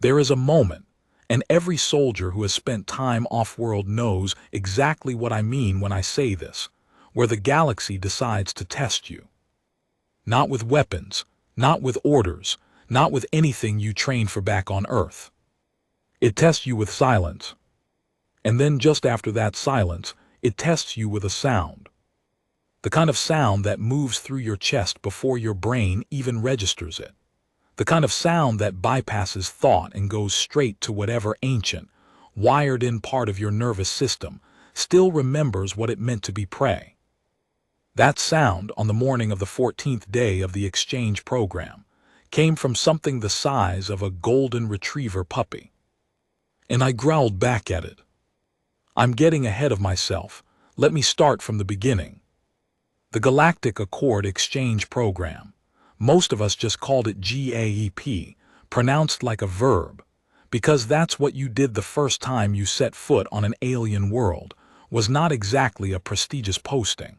There is a moment, and every soldier who has spent time off-world knows exactly what I mean when I say this, where the galaxy decides to test you. Not with weapons, not with orders, not with anything you trained for back on Earth. It tests you with silence. And then just after that silence, it tests you with a sound. The kind of sound that moves through your chest before your brain even registers it. The kind of sound that bypasses thought and goes straight to whatever ancient, wired-in part of your nervous system still remembers what it meant to be prey. That sound, on the morning of the 14th day of the exchange program, came from something the size of a golden retriever puppy. And I growled back at it. I'm getting ahead of myself. Let me start from the beginning. The Galactic Accord Exchange Program. Most of us just called it GAEP, pronounced like a verb, because that's what you did the first time you set foot on an alien world, was not exactly a prestigious posting.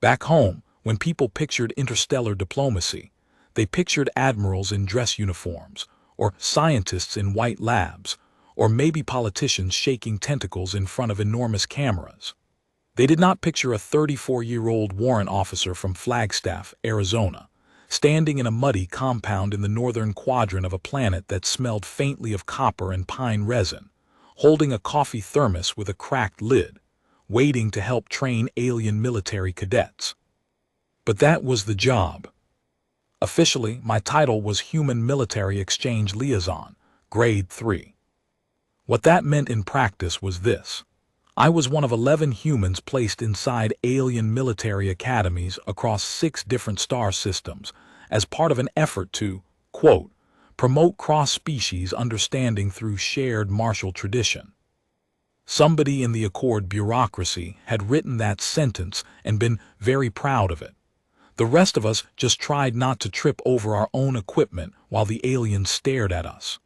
Back home, when people pictured interstellar diplomacy, they pictured admirals in dress uniforms, or scientists in white labs, or maybe politicians shaking tentacles in front of enormous cameras. They did not picture a 34-year-old warrant officer from Flagstaff, Arizona, standing in a muddy compound in the northern quadrant of a planet that smelled faintly of copper and pine resin, holding a coffee thermos with a cracked lid, waiting to help train alien military cadets. But that was the job. Officially, my title was Human Military Exchange Liaison, Grade 3. What that meant in practice was this. I was one of 11 humans placed inside alien military academies across 6 different star systems as part of an effort to, quote, promote cross-species understanding through shared martial tradition. Somebody in the Accord bureaucracy had written that sentence and been very proud of it. The rest of us just tried not to trip over our own equipment while the aliens stared at us.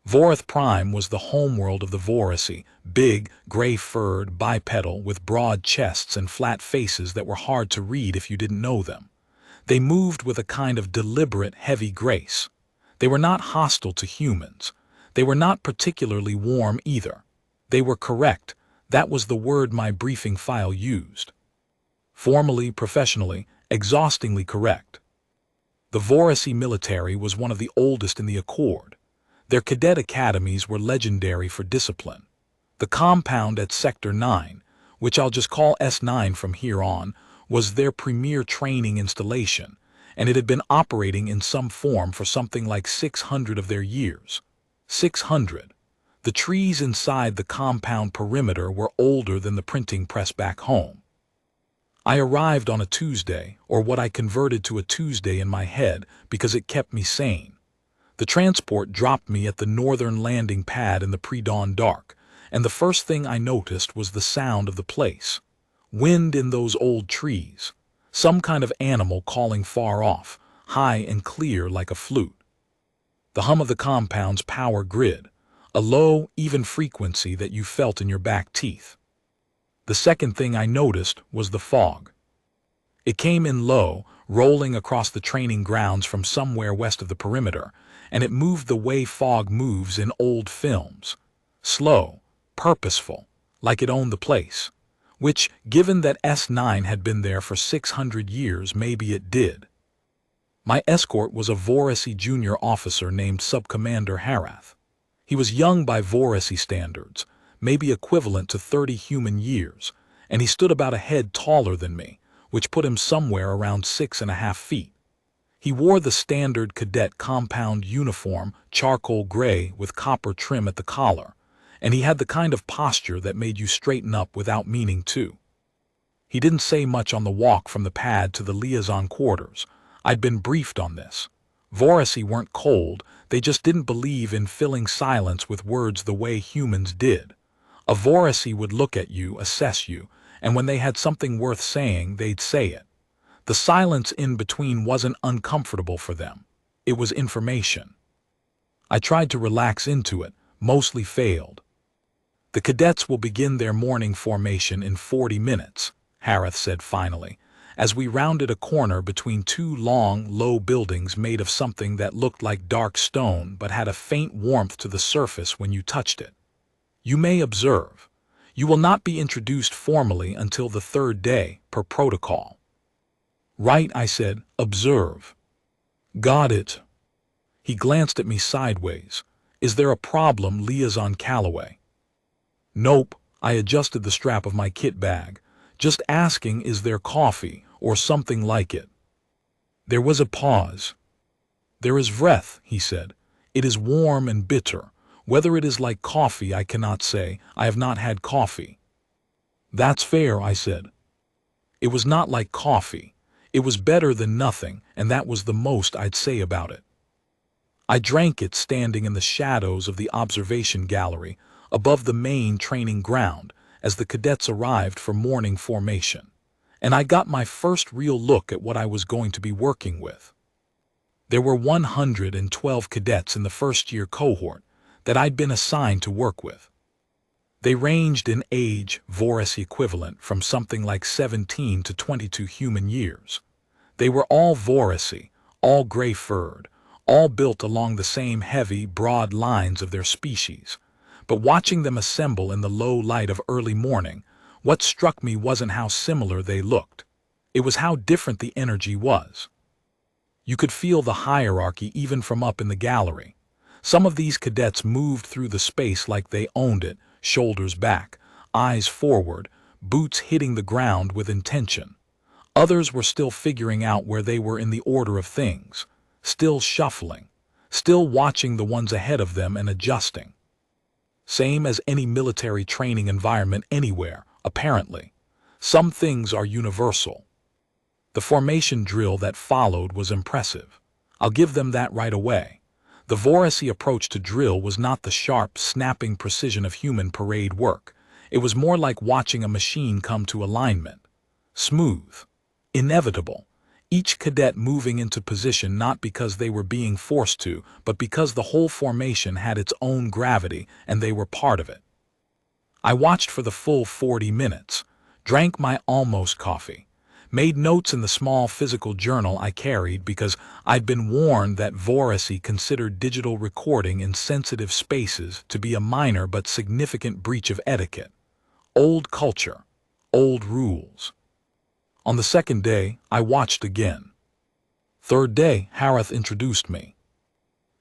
Vorath Prime was the homeworld of the Vorasi, big, gray-furred, bipedal, with broad chests and flat faces that were hard to read if you didn't know them. They moved with a kind of deliberate, heavy grace. They were not hostile to humans. They were not particularly warm either. They were correct. That was the word my briefing file used. Formally, professionally, exhaustingly correct. The Vorasi military was one of the oldest in the Accord. Their cadet academies were legendary for discipline. The compound at Sector 9, which I'll just call S9 from here on, was their premier training installation, and it had been operating in some form for something like 600 of their years. 600. The trees inside the compound perimeter were older than the printing press back home. I arrived on a Tuesday, or what I converted to a Tuesday in my head because it kept me sane. The transport dropped me at the northern landing pad in the pre-dawn dark, and the first thing I noticed was the sound of the place. Wind in those old trees. Some kind of animal calling far off, high and clear like a flute. The hum of the compound's power grid, a low, even frequency that you felt in your back teeth. The second thing I noticed was the fog. It came in low, rolling across the training grounds from somewhere west of the perimeter, and it moved the way fog moves in old films. Slow, purposeful, like it owned the place. Which, given that S9 had been there for 600 years, maybe it did. My escort was a Vorasi junior officer named Subcommander Harath. He was young by Vorasi standards, maybe equivalent to 30 human years, and he stood about a head taller than me, which put him somewhere around 6.5 feet. He wore the standard cadet compound uniform, charcoal gray with copper trim at the collar, and he had the kind of posture that made you straighten up without meaning to. He didn't say much on the walk from the pad to the liaison quarters. I'd been briefed on this. Vorasi weren't cold, they just didn't believe in filling silence with words the way humans did. A Vorasi would look at you, assess you, and when they had something worth saying, they'd say it. The silence in between wasn't uncomfortable for them. It was information. I tried to relax into it, mostly failed. The cadets will begin their morning formation in 40 minutes, Harath said finally, as we rounded a corner between two long, low buildings made of something that looked like dark stone but had a faint warmth to the surface when you touched it. You may observe. You will not be introduced formally until the third day, per protocol. Right, I said, observe. Got it. He glanced at me sideways. Is there a problem, Liaison Calloway? Nope, I adjusted the strap of my kit bag. Just asking, is there coffee, or something like it? There was a pause. There is vreth, he said. It is warm and bitter. Whether it is like coffee I cannot say. I have not had coffee. That's fair, I said. It was not like coffee. It was better than nothing, and that was the most I'd say about it. I drank it standing in the shadows of the observation gallery above the main training ground as the cadets arrived for morning formation, and I got my first real look at what I was going to be working with. There were 112 cadets in the first-year cohort that I'd been assigned to work with. They ranged in age, Voracy equivalent, from something like 17 to 22 human years. They were all Voracy, all gray-furred, all built along the same heavy, broad lines of their species. But watching them assemble in the low light of early morning, what struck me wasn't how similar they looked. It was how different the energy was. You could feel the hierarchy even from up in the gallery. Some of these cadets moved through the space like they owned it, shoulders back, eyes forward, boots hitting the ground with intention. Others were still figuring out where they were in the order of things, still shuffling, still watching the ones ahead of them and adjusting. Same as any military training environment anywhere, apparently. Some things are universal. The formation drill that followed was impressive. I'll give them that right away. The Voracy approach to drill was not the sharp, snapping precision of human parade work. It was more like watching a machine come to alignment. Smooth. Inevitable. Each cadet moving into position not because they were being forced to, but because the whole formation had its own gravity and they were part of it. I watched for the full 40 minutes, drank my almost coffee, made notes in the small physical journal I carried because I'd been warned that Voracy considered digital recording in sensitive spaces to be a minor but significant breach of etiquette. Old culture, old rules. On the second day, I watched again. Third day, Harith introduced me.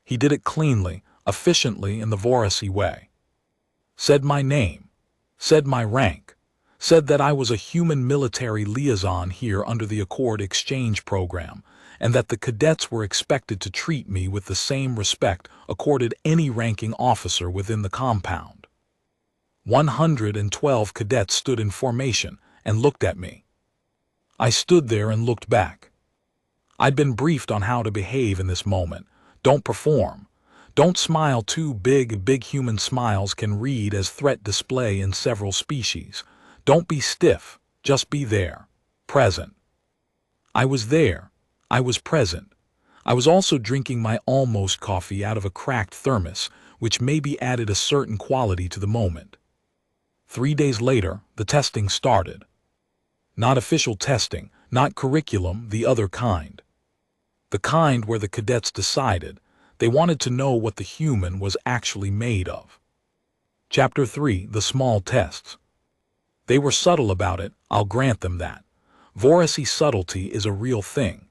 He did it cleanly, efficiently in the Voracy way. Said my name, said my rank, said that I was a human military liaison here under the Accord Exchange Program, and that the cadets were expected to treat me with the same respect accorded any ranking officer within the compound. 112 cadets stood in formation and looked at me. I stood there and looked back. I'd been briefed on how to behave in this moment. Don't perform. Don't smile too big. Big human smiles can read as threat display in several species. Don't be stiff. Just be there. Present. I was there. I was present. I was also drinking my almost coffee out of a cracked thermos, which maybe added a certain quality to the moment. 3 days later, the testing started. Not official testing, not curriculum, the other kind. The kind where the cadets decided they wanted to know what the human was actually made of. Chapter 3, The Small Tests. They were subtle about it, I'll grant them that. Voracy subtlety is a real thing.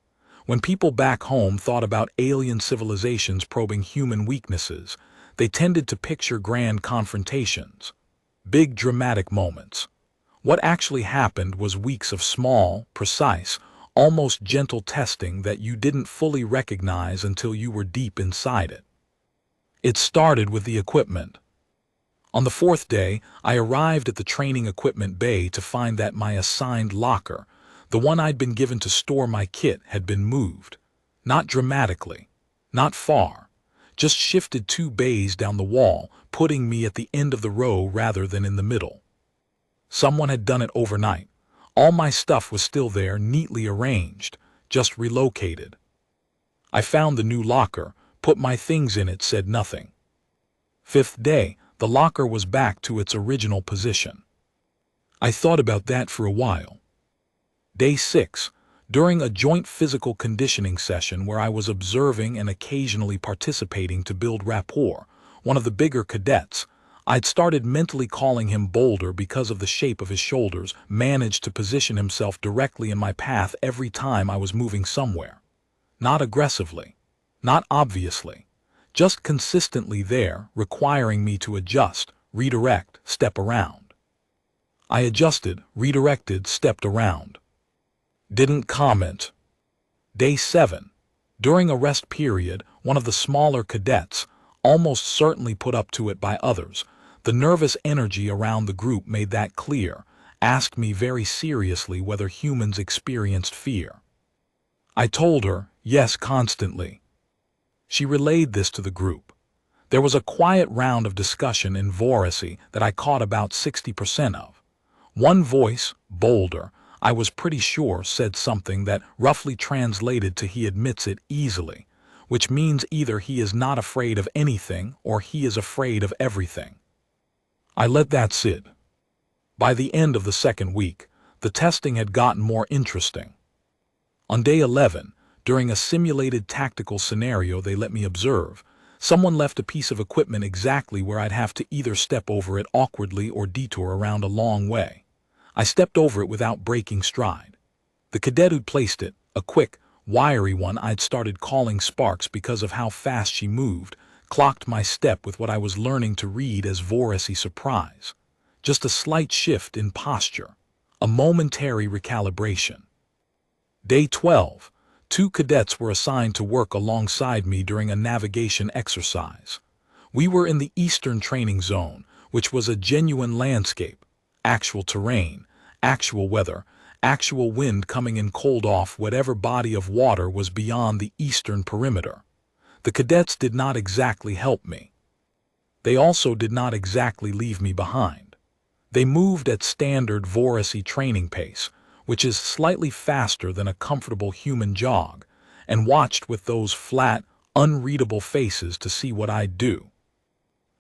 When people back home thought about alien civilizations probing human weaknesses, they tended to picture grand confrontations, big dramatic moments. What actually happened was weeks of small, precise, almost gentle testing that you didn't fully recognize until you were deep inside it. It started with the equipment. On the fourth day, I arrived at the training equipment bay to find that my assigned locker, the one I'd been given to store my kit, had been moved. Not dramatically, not far, just shifted 2 bays down the wall, putting me at the end of the row rather than in the middle. Someone had done it overnight. All my stuff was still there, neatly arranged, just relocated. I found the new locker, put my things in it, said nothing. 5th day, the locker was back to its original position. I thought about that for a while. Day 6. During a joint physical conditioning session where I was observing and occasionally participating to build rapport, one of the bigger cadets, I'd started mentally calling him Boulder because of the shape of his shoulders, managed to position himself directly in my path every time I was moving somewhere. Not aggressively, not obviously, just consistently there, requiring me to adjust, redirect, step around. I adjusted, redirected, stepped around. Didn't comment. Day 7. During a rest period, one of the smaller cadets, almost certainly put up to it by others, the nervous energy around the group made that clear, asked me very seriously whether humans experienced fear. I told her, yes, constantly. She relayed this to the group. There was a quiet round of discussion in Voracy that I caught about 60% of. One voice, Boulder, I was pretty sure said something that roughly translated to he admits it easily, which means either he is not afraid of anything or he is afraid of everything. I let that sit. By the end of the second week, the testing had gotten more interesting. On day 11, during a simulated tactical scenario they let me observe, someone left a piece of equipment exactly where I'd have to either step over it awkwardly or detour around a long way. I stepped over it without breaking stride. The cadet who'd placed it, a quick, wiry one I'd started calling Sparks because of how fast she moved, clocked my step with what I was learning to read as Voracy surprise. Just a slight shift in posture, a momentary recalibration. Day 12. 2 cadets were assigned to work alongside me during a navigation exercise. We were in the Eastern Training Zone, which was a genuine landscape, actual terrain, actual weather, actual wind coming in cold off whatever body of water was beyond the eastern perimeter. The cadets did not exactly help me. They also did not exactly leave me behind. They moved at standard Voracy training pace, which is slightly faster than a comfortable human jog, and watched with those flat, unreadable faces to see what I'd do.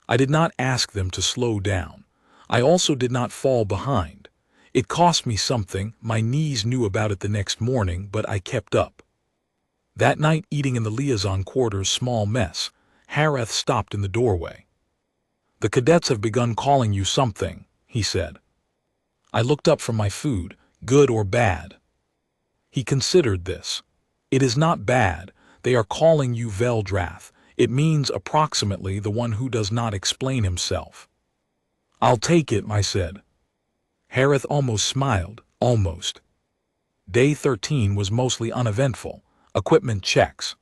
I did not ask them to slow down. I also did not fall behind. It cost me something, my knees knew about it the next morning, but I kept up. That night, eating in the liaison quarters' small mess, Hareth stopped in the doorway. "The cadets have begun calling you something," he said. I looked up from my food, good or bad. He considered this. "It is not bad. They are calling you Veldrath. It means approximately the one who does not explain himself." "I'll take it," I said. Hareth almost smiled, almost. Day 13 was mostly uneventful. Equipment checks.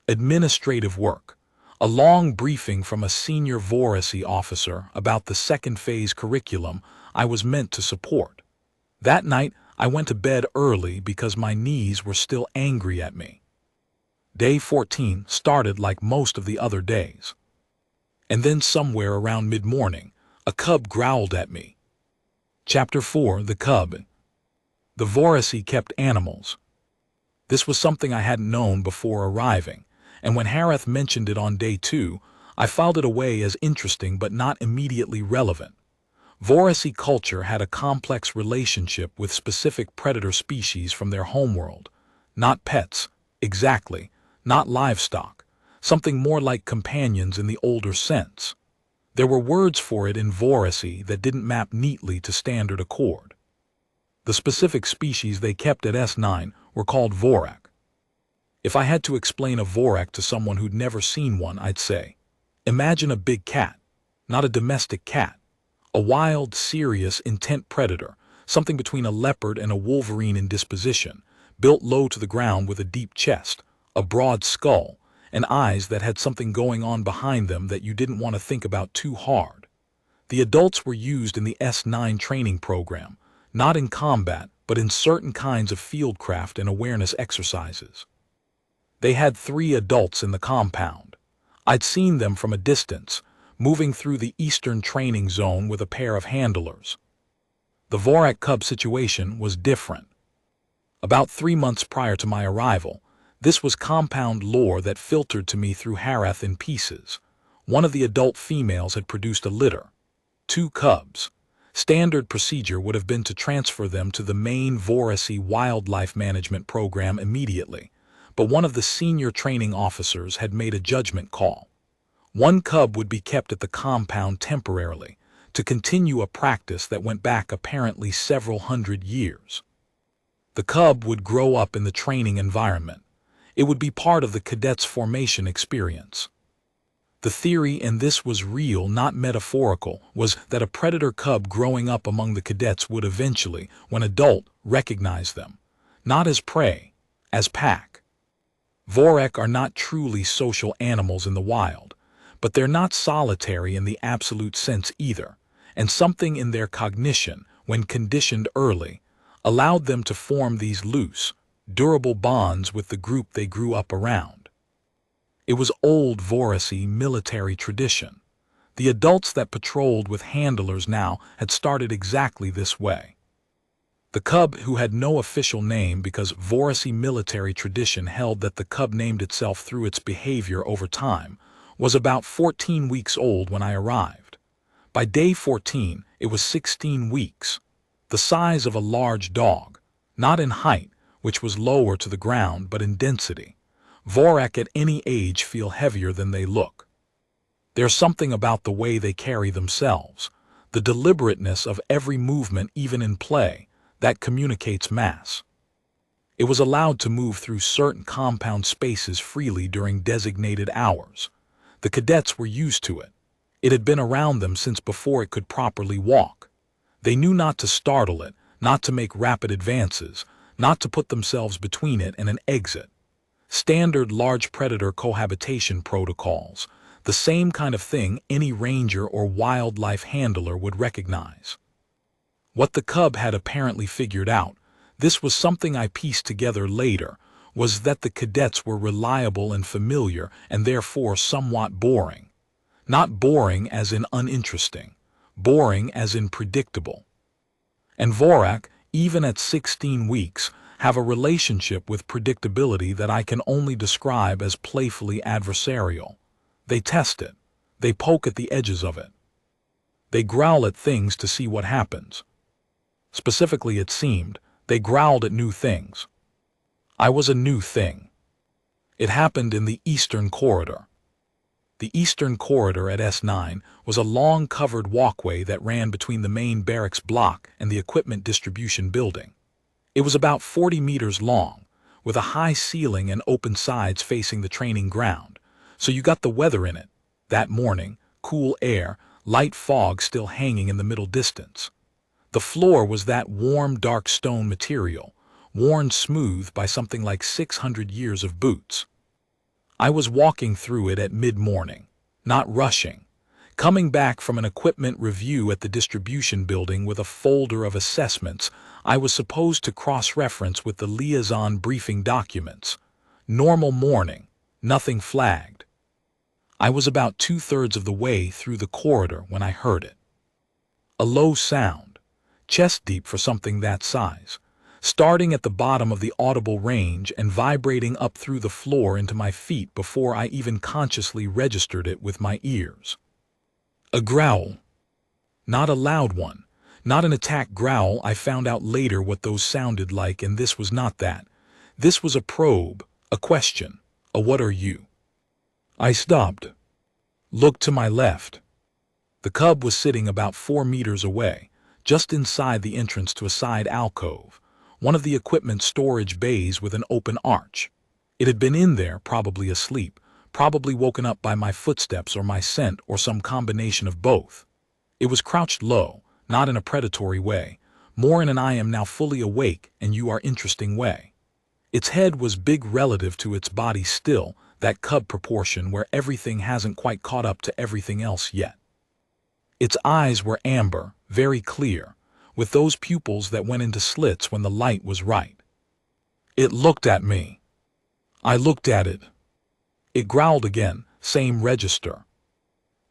Administrative work. A long briefing from a senior Voracy officer about the second phase curriculum I was meant to support. That night, I went to bed early because my knees were still angry at me. Day 14 started like most of the other days. And then somewhere around mid-morning, a cub growled at me. Chapter 4, The Cub. The Voracy kept animals. This was something I hadn't known before arriving, and when Hareth mentioned it on day 2, I filed it away as interesting but not immediately relevant. Voracy culture had a complex relationship with specific predator species from their homeworld. Not pets, exactly, not livestock, something more like companions in the older sense. There were words for it in Voracy that didn't map neatly to standard accord. The specific species they kept at S9 were called Vorak. If I had to explain a Vorak to someone who'd never seen one, I'd say, imagine a big cat, not a domestic cat, a wild, serious, intent predator, something between a leopard and a wolverine in disposition, built low to the ground with a deep chest, a broad skull, and eyes that had something going on behind them that you didn't want to think about too hard. The adults were used in the S9 training program, not in combat, but in certain kinds of fieldcraft and awareness exercises. They had 3 adults in the compound. I'd seen them from a distance, moving through the Eastern Training Zone with a pair of handlers. The Vorak cub situation was different. About 3 months prior to my arrival, this was compound lore that filtered to me through Hareth in pieces. One of the adult females had produced a litter. 2 cubs. Standard procedure would have been to transfer them to the main Vorasi wildlife management program immediately, but one of the senior training officers had made a judgment call. One cub would be kept at the compound temporarily, to continue a practice that went back apparently several hundred years. The cub would grow up in the training environment. It would be part of the cadets' formation experience. The theory, and this was real, not metaphorical, was that a predator cub growing up among the cadets would eventually, when adult, recognize them, not as prey, as pack. Vorek are not truly social animals in the wild, but they're not solitary in the absolute sense either, and something in their cognition, when conditioned early, allowed them to form these loose, durable bonds with the group they grew up around. It was old Vorasi military tradition. The adults that patrolled with handlers now had started exactly this way. The cub, who had no official name because Vorasi military tradition held that the cub named itself through its behavior over time, was about 14 weeks old when I arrived. By day 14, it was 16 weeks, the size of a large dog, not in height, which was lower to the ground, but in density. Vorek at any age feel heavier than they look. There's something about the way they carry themselves, the deliberateness of every movement even in play, that communicates mass. It was allowed to move through certain compound spaces freely during designated hours. The cadets were used to it. It had been around them since before it could properly walk. They knew not to startle it, not to make rapid advances, not to put themselves between it and an exit. Standard large predator cohabitation protocols, the same kind of thing any ranger or wildlife handler would recognize. What the cub had apparently figured out, this was something I pieced together later, was that the cadets were reliable and familiar and therefore somewhat boring. Not boring as in uninteresting, boring as in predictable. And Vorek, even at 16 weeks, have a relationship with predictability that I can only describe as playfully adversarial. They test it. They poke at the edges of it. They growl at things to see what happens. Specifically, it seemed, they growled at new things. I was a new thing. It happened in the Eastern Corridor. The Eastern Corridor at S9 was a long covered walkway that ran between the main barracks block and the equipment distribution building. It was about 40 meters long, with a high ceiling and open sides facing the training ground, so you got the weather in it. That morning, cool air, light fog still hanging in the middle distance. The floor was that warm, dark stone material, worn smooth by something like 600 years of boots. I was walking through it at mid-morning, not rushing, coming back from an equipment review at the distribution building with a folder of assessments I was supposed to cross-reference with the liaison briefing documents. Normal morning, nothing flagged. I was about 2/3 of the way through the corridor when I heard it. A low sound, chest deep for something that size, starting at the bottom of the audible range and vibrating up through the floor into my feet before I even consciously registered it with my ears. A growl. Not a loud one, not an attack growl. I found out later what those sounded like, and this was not that. This was a probe, a question, a "what are you?" I stopped. Looked to my left. The cub was sitting about 4 meters away, just inside the entrance to a side alcove, one of the equipment storage bays with an open arch. It had been in there, probably asleep, probably woken up by my footsteps or my scent or some combination of both. It was crouched low, not in a predatory way, more in an "I am now fully awake and you are interesting" way. Its head was big relative to its body still, that cub proportion where everything hasn't quite caught up to everything else yet. Its eyes were amber, very clear, with those pupils that went into slits when the light was right. It looked at me. I looked at it. It growled again, same register.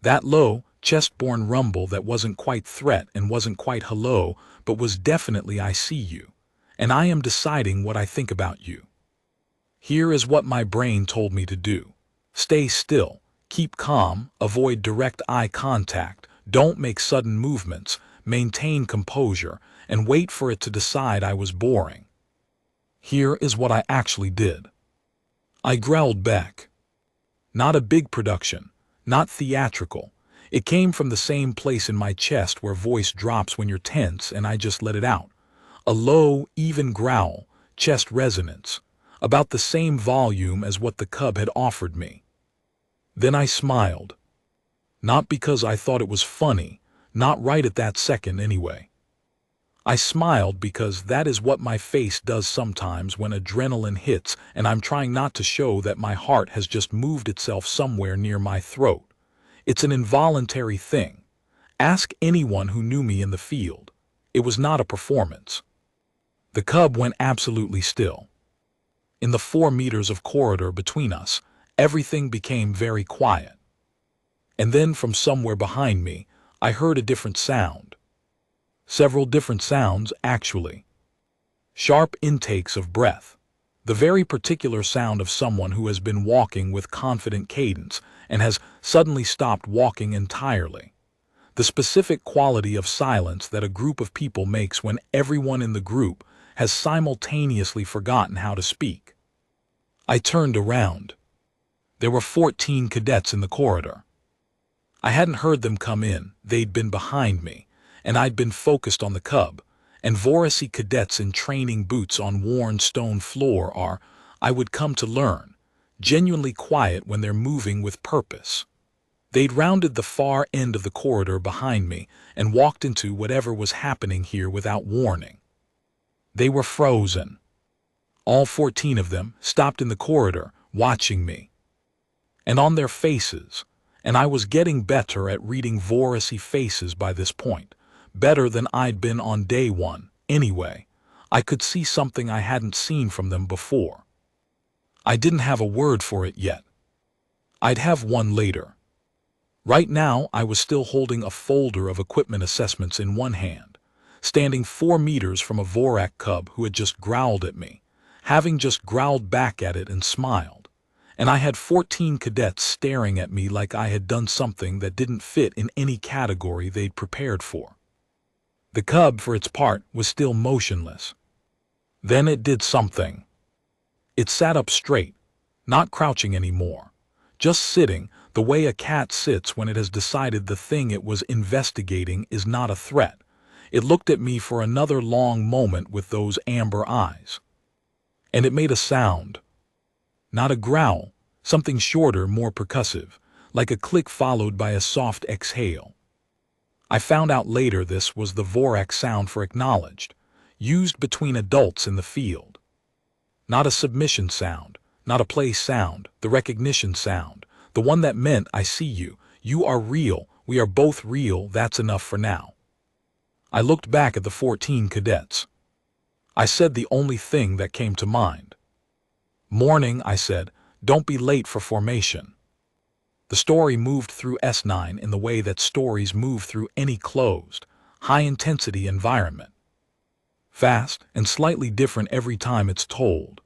That low, chest-borne rumble that wasn't quite threat and wasn't quite hello, but was definitely "I see you, and I am deciding what I think about you." Here is what my brain told me to do. Stay still, keep calm, avoid direct eye contact, don't make sudden movements, maintain composure, and wait for it to decide I was boring. Here is what I actually did. I growled back. Not a big production, not theatrical. It came from the same place in my chest where voice drops when you're tense, and I just let it out. A low, even growl, chest resonance, about the same volume as what the cub had offered me. Then I smiled. Not because I thought it was funny, not right at that second anyway. I smiled because that is what my face does sometimes when adrenaline hits and I'm trying not to show that my heart has just moved itself somewhere near my throat. It's an involuntary thing. Ask anyone who knew me in the field. It was not a performance. The cub went absolutely still. In the 4 meters of corridor between us, everything became very quiet. And then from somewhere behind me, I heard a different sound. Several different sounds, actually. Sharp intakes of breath. The very particular sound of someone who has been walking with confident cadence and has suddenly stopped walking entirely. The specific quality of silence that a group of people makes when everyone in the group has simultaneously forgotten how to speak. I turned around. There were 14 cadets in the corridor. I hadn't heard them come in, they'd been behind me, and I'd been focused on the cub, and Vorasi cadets in training boots on worn stone floor are, I would come to learn, genuinely quiet when they're moving with purpose. They'd rounded the far end of the corridor behind me and walked into whatever was happening here without warning. They were frozen. All 14 of them stopped in the corridor, watching me. And on their faces, and I was getting better at reading Vorasi faces by this point, better than I'd been on day one, anyway, I could see something I hadn't seen from them before. I didn't have a word for it yet. I'd have one later. Right now, I was still holding a folder of equipment assessments in one hand, standing 4 meters from a Vorak cub who had just growled at me, having just growled back at it and smiled, and I had 14 cadets staring at me like I had done something that didn't fit in any category they'd prepared for. The cub, for its part, was still motionless. Then it did something. It sat up straight, not crouching anymore, just sitting the way a cat sits when it has decided the thing it was investigating is not a threat. It looked at me for another long moment with those amber eyes. And it made a sound. Not a growl, something shorter, more percussive, like a click followed by a soft exhale. I found out later this was the Vorak sound for acknowledged, used between adults in the field. Not a submission sound, not a play sound, the recognition sound, the one that meant I see you, you are real, we are both real, that's enough for now. I looked back at the 14 cadets. I said the only thing that came to mind. Morning, I said, don't be late for formation. The story moved through S9 in the way that stories move through any closed, high-intensity environment. Fast and slightly different every time it's told.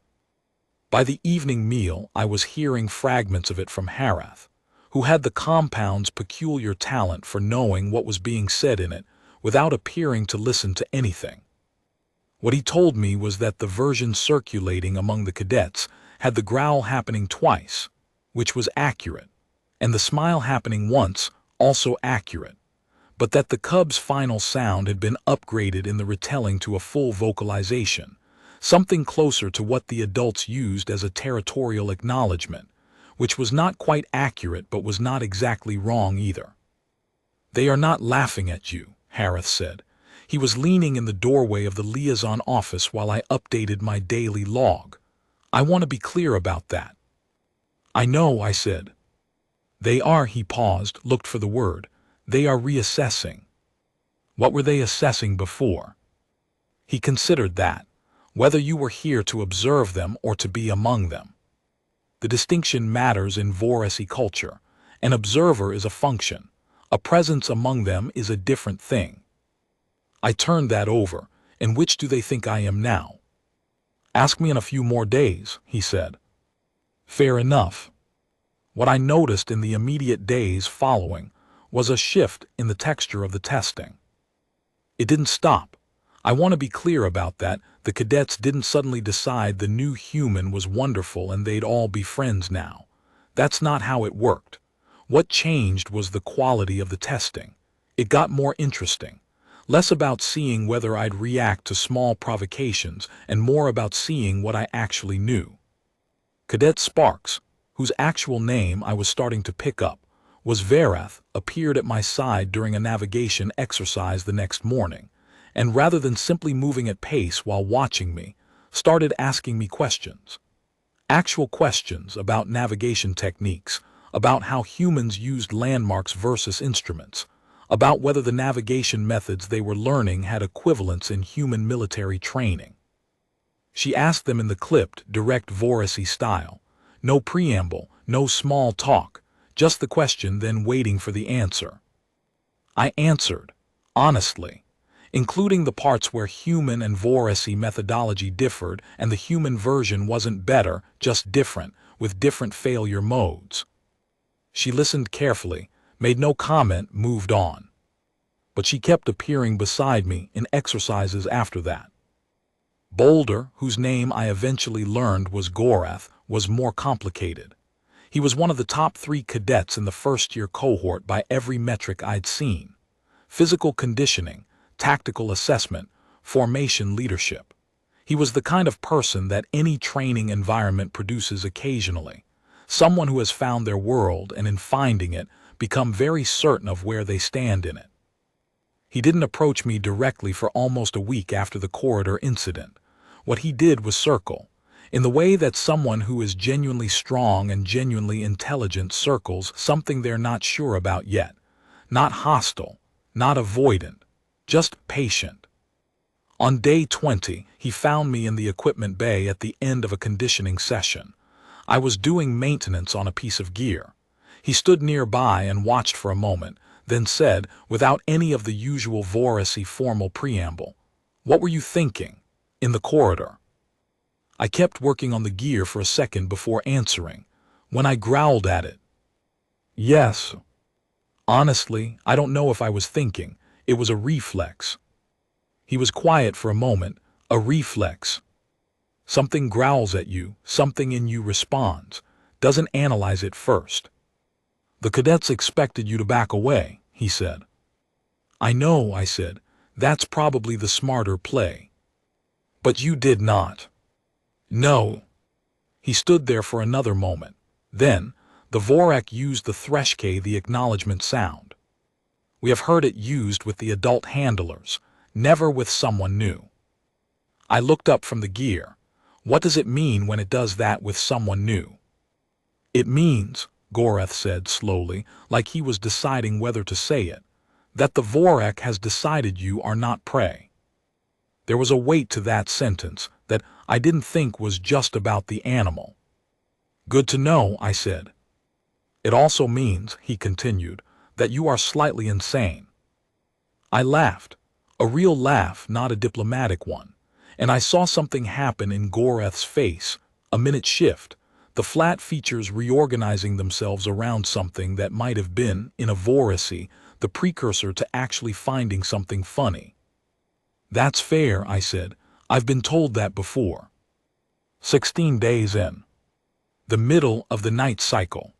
By the evening meal, I was hearing fragments of it from Harath, who had the compound's peculiar talent for knowing what was being said in it without appearing to listen to anything. What he told me was that the version circulating among the cadets had the growl happening twice, which was accurate, and the smile happening once, also accurate, but that the cub's final sound had been upgraded in the retelling to a full vocalization, something closer to what the adults used as a territorial acknowledgement, which was not quite accurate but was not exactly wrong either. They are not laughing at you, Harath said. He was leaning in the doorway of the liaison office while I updated my daily log. I want to be clear about that. I know, I said. They are, he paused, looked for the word. They are reassessing. What were they assessing before? He considered that, whether you were here to observe them or to be among them. The distinction matters in Vorasi culture. An observer is a function. A presence among them is a different thing. I turned that over. And which do they think I am now? Ask me in a few more days, he said. Fair enough. What I noticed in the immediate days following was a shift in the texture of the testing. It didn't stop. I want to be clear about that. The cadets didn't suddenly decide the new human was wonderful and they'd all be friends now. That's not how it worked. What changed was the quality of the testing. It got more interesting. Less about seeing whether I'd react to small provocations and more about seeing what I actually knew. Cadet Sparks, whose actual name I was starting to pick up, was Verath, appeared at my side during a navigation exercise the next morning, and rather than simply moving at pace while watching me, started asking me questions. Actual questions about navigation techniques, about how humans used landmarks versus instruments, about whether the navigation methods they were learning had equivalents in human military training. She asked them in the clipped, direct Vorasi style. No preamble, no small talk, just the question then waiting for the answer. I answered, honestly, including the parts where human and Vorasi methodology differed and the human version wasn't better, just different, with different failure modes. She listened carefully, made no comment, moved on. But she kept appearing beside me in exercises after that. Boulder, whose name I eventually learned was Gorath, was more complicated. He was one of the top 3 cadets in the first-year cohort by every metric I'd seen. Physical conditioning, tactical assessment, formation leadership. He was the kind of person that any training environment produces occasionally. Someone who has found their world and in finding it, become very certain of where they stand in it. He didn't approach me directly for almost a week after the corridor incident. What he did was circle, in the way that someone who is genuinely strong and genuinely intelligent circles something they're not sure about yet. Not hostile, not avoidant, just patient. On day 20, he found me in the equipment bay at the end of a conditioning session. I was doing maintenance on a piece of gear. He stood nearby and watched for a moment, then said, without any of the usual Vorasi formal preamble, "What were you thinking?" in the corridor. I kept working on the gear for a second before answering, when I growled at it. Yes. Honestly, I don't know if I was thinking. It was a reflex. He was quiet for a moment. A reflex. Something growls at you, something in you responds, doesn't analyze it first. The cadets expected you to back away, he said. I know, I said. That's probably the smarter play. But you did not. No. He stood there for another moment. Then, the Vorak used the Threshke, the acknowledgement sound. We have heard it used with the adult handlers, never with someone new. I looked up from the gear. What does it mean when it does that with someone new? It means, Gorath said slowly, like he was deciding whether to say it, that the Vorak has decided you are not prey. There was a weight to that sentence that I didn't think was just about the animal. Good to know, I said. It also means, he continued, that you are slightly insane. I laughed, a real laugh, not a diplomatic one, and I saw something happen in Gorath's face, a minute shift, the flat features reorganizing themselves around something that might have been, in a Vorasi, the precursor to actually finding something funny. That's fair, I said. I've been told that before. 16 days in. The middle of the night cycle.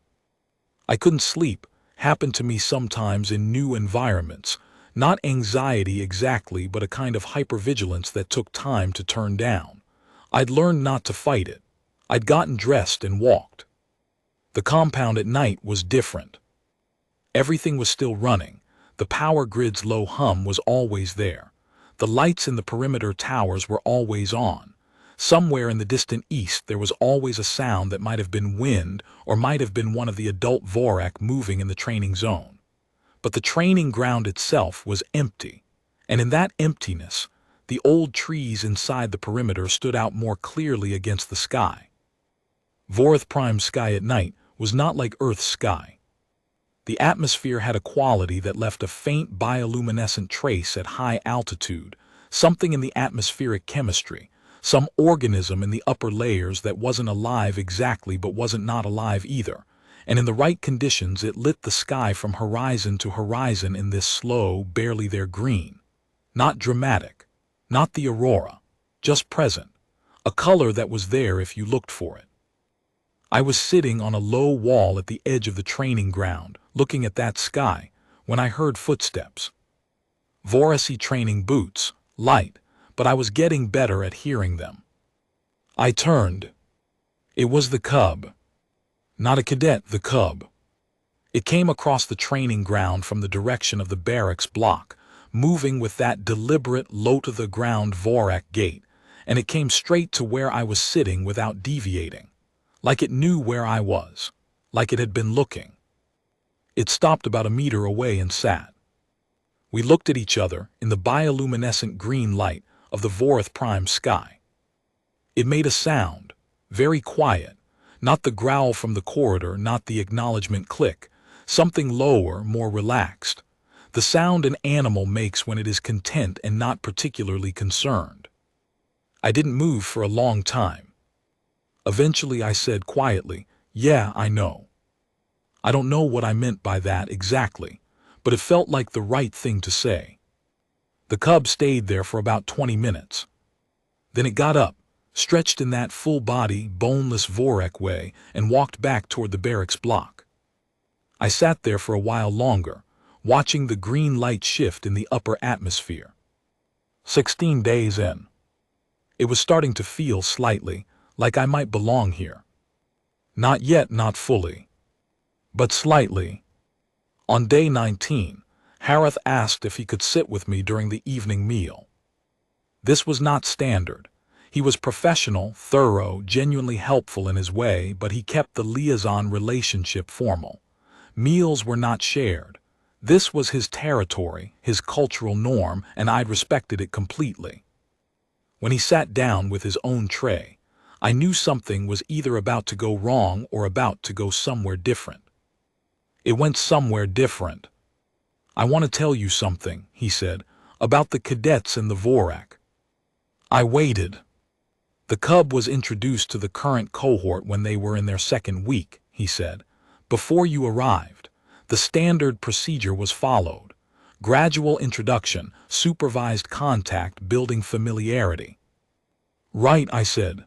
I couldn't sleep, happened to me sometimes in new environments, not anxiety exactly, but a kind of hypervigilance that took time to turn down. I'd learned not to fight it. I'd gotten dressed and walked. The compound at night was different. Everything was still running. The power grid's low hum was always there. The lights in the perimeter towers were always on. Somewhere in the distant east there was always a sound that might have been wind or might have been one of the adult Vorak moving in the training zone. But the training ground itself was empty, and in that emptiness, the old trees inside the perimeter stood out more clearly against the sky. Vorath Prime's sky at night was not like Earth's sky. The atmosphere had a quality that left a faint bioluminescent trace at high altitude, something in the atmospheric chemistry, some organism in the upper layers that wasn't alive exactly but wasn't not alive either, and in the right conditions it lit the sky from horizon to horizon in this slow, barely there green. Not dramatic, not the aurora, just present, a color that was there if you looked for it. I was sitting on a low wall at the edge of the training ground, looking at that sky, when I heard footsteps. Vorasi training boots, light, but I was getting better at hearing them. I turned. It was the Cub. Not a cadet, the Cub. It came across the training ground from the direction of the barracks block, moving with that deliberate, low-to-the-ground Vorak gait, and it came straight to where I was sitting without deviating, like it knew where I was, like it had been looking. It stopped about a meter away and sat. We looked at each other in the bioluminescent green light of the Vorath Prime sky. It made a sound, very quiet, not the growl from the corridor, not the acknowledgement click, something lower, more relaxed, the sound an animal makes when it is content and not particularly concerned. I didn't move for a long time. Eventually I said quietly, "Yeah, I know." I don't know what I meant by that exactly, but it felt like the right thing to say. The Cub stayed there for about 20 minutes. Then it got up, stretched in that full-body, boneless Vorek way, and walked back toward the barracks block. I sat there for a while longer, watching the green light shift in the upper atmosphere. 16 days in. It was starting to feel slightly like I might belong here. Not yet, not fully, but slightly. On day 19, Harath asked if he could sit with me during the evening meal. This was not standard. He was professional, thorough, genuinely helpful in his way, but he kept the liaison relationship formal. Meals were not shared. This was his territory, his cultural norm, and I'd respected it completely. When he sat down with his own tray, I knew something was either about to go wrong or about to go somewhere different. It went somewhere different. "I want to tell you something," he said, "about the cadets and the Vorak." I waited. "The Cub was introduced to the current cohort when they were in their second week," he said. "Before you arrived, the standard procedure was followed. Gradual introduction, supervised contact, building familiarity." "Right," I said.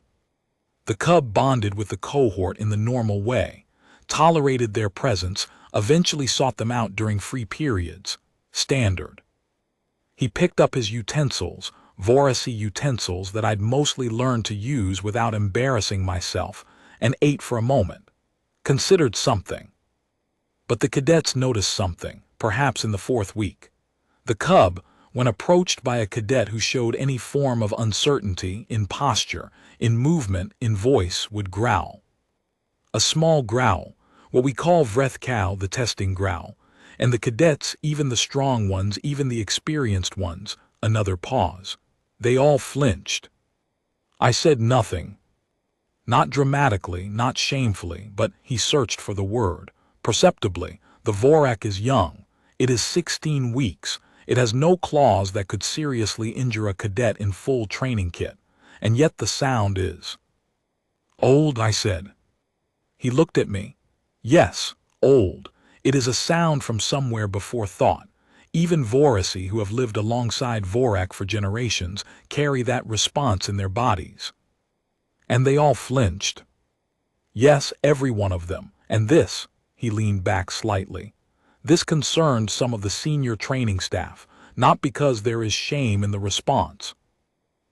"The Cub bonded with the cohort in the normal way, tolerated their presence, eventually sought them out during free periods. Standard." He picked up his utensils, Vorasi utensils that I'd mostly learned to use without embarrassing myself, and ate for a moment. Considered something. But the cadets noticed something, perhaps in the fourth week. The Cub, when approached by a cadet who showed any form of uncertainty in posture, in movement, in voice, would growl. A small growl, what we call vrethkal, the testing growl, and the cadets, even the strong ones, even the experienced ones, another pause. They all flinched. I said nothing. Not dramatically, not shamefully, but he searched for the word. Perceptibly, the Vorak is young. It is 16 weeks. It has no claws that could seriously injure a cadet in full training kit, and yet the sound is old, I said. He looked at me. Yes, old. It is a sound from somewhere before thought. Even Vorasi, who have lived alongside Vorak for generations, carry that response in their bodies. And they all flinched. Yes, every one of them. And this, he leaned back slightly, this concerned some of the senior training staff, not because there is shame in the response,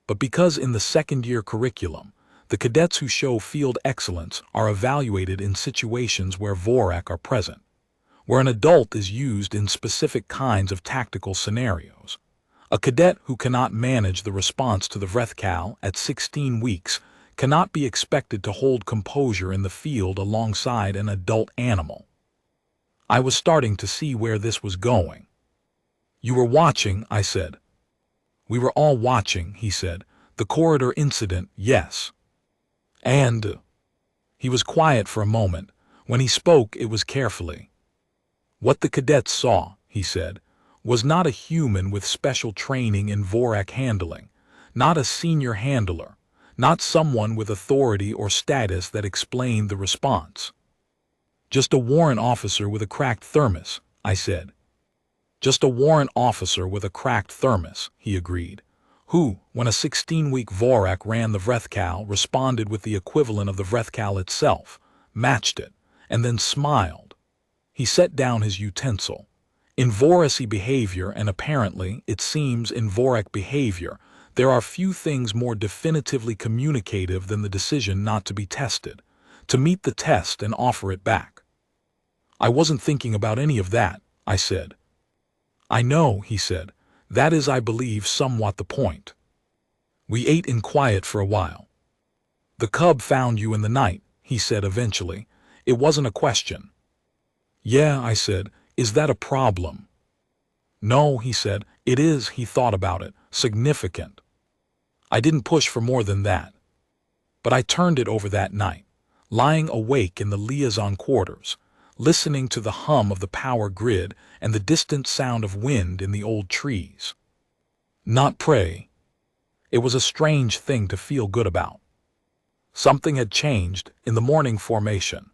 but because in the second-year curriculum, the cadets who show field excellence are evaluated in situations where Vorak are present, where an adult is used in specific kinds of tactical scenarios. A cadet who cannot manage the response to the Vrethkal at 16 weeks cannot be expected to hold composure in the field alongside an adult animal. I was starting to see where this was going. "You were watching," I said. "We were all watching," he said. "The corridor incident, yes." And he was quiet for a moment. When he spoke, it was carefully. "What the cadets saw," he said, "was not a human with special training in Vorak handling, not a senior handler, not someone with authority or status that explained the response. Just a warrant officer with a cracked thermos," I said. Just a warrant officer with a cracked thermos, he agreed, who, when a 16-week Vorak ran the Vrethkal, responded with the equivalent of the Vrethkal itself, matched it, and then smiled. He set down his utensil. In Vorasi behavior, and apparently, it seems, in Vorak behavior, there are few things more definitively communicative than the decision not to be tested, to meet the test and offer it back. I wasn't thinking about any of that, I said. I know, he said. That is, I believe, somewhat the point. We ate in quiet for a while. The cub found you in the night, he said eventually. It wasn't a question. Yeah, I said. Is that a problem? No, he said. It is, he thought about it, significant. I didn't push for more than that. But I turned it over that night, lying awake in the liaison quarters, listening to the hum of the power grid and the distant sound of wind in the old trees. Not prey. It was a strange thing to feel good about. Something had changed in the morning formation.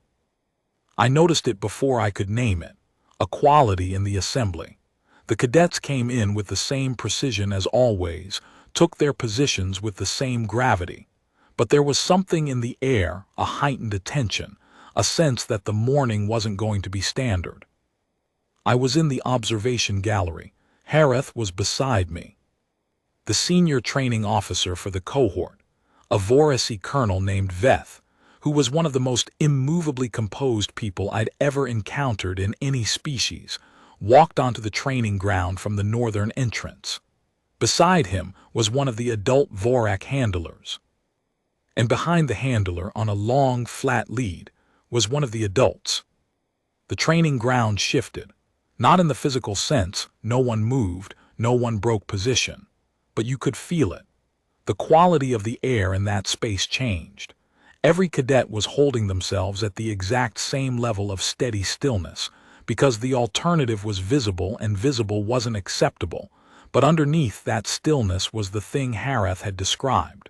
I noticed it before I could name it, a quality in the assembly. The cadets came in with the same precision as always, took their positions with the same gravity, but there was something in the air, a heightened attention, a sense that the morning wasn't going to be standard. I was in the observation gallery. Hareth was beside me. The senior training officer for the cohort, a Vorasi colonel named Veth, who was one of the most immovably composed people I'd ever encountered in any species, walked onto the training ground from the northern entrance. Beside him was one of the adult Vorak handlers. And behind the handler, on a long, flat lead, was one of the adults. The training ground shifted. Not in the physical sense, no one moved, no one broke position. But you could feel it. The quality of the air in that space changed. Every cadet was holding themselves at the exact same level of steady stillness, because the alternative was visible and visible wasn't acceptable, but underneath that stillness was the thing Hareth had described.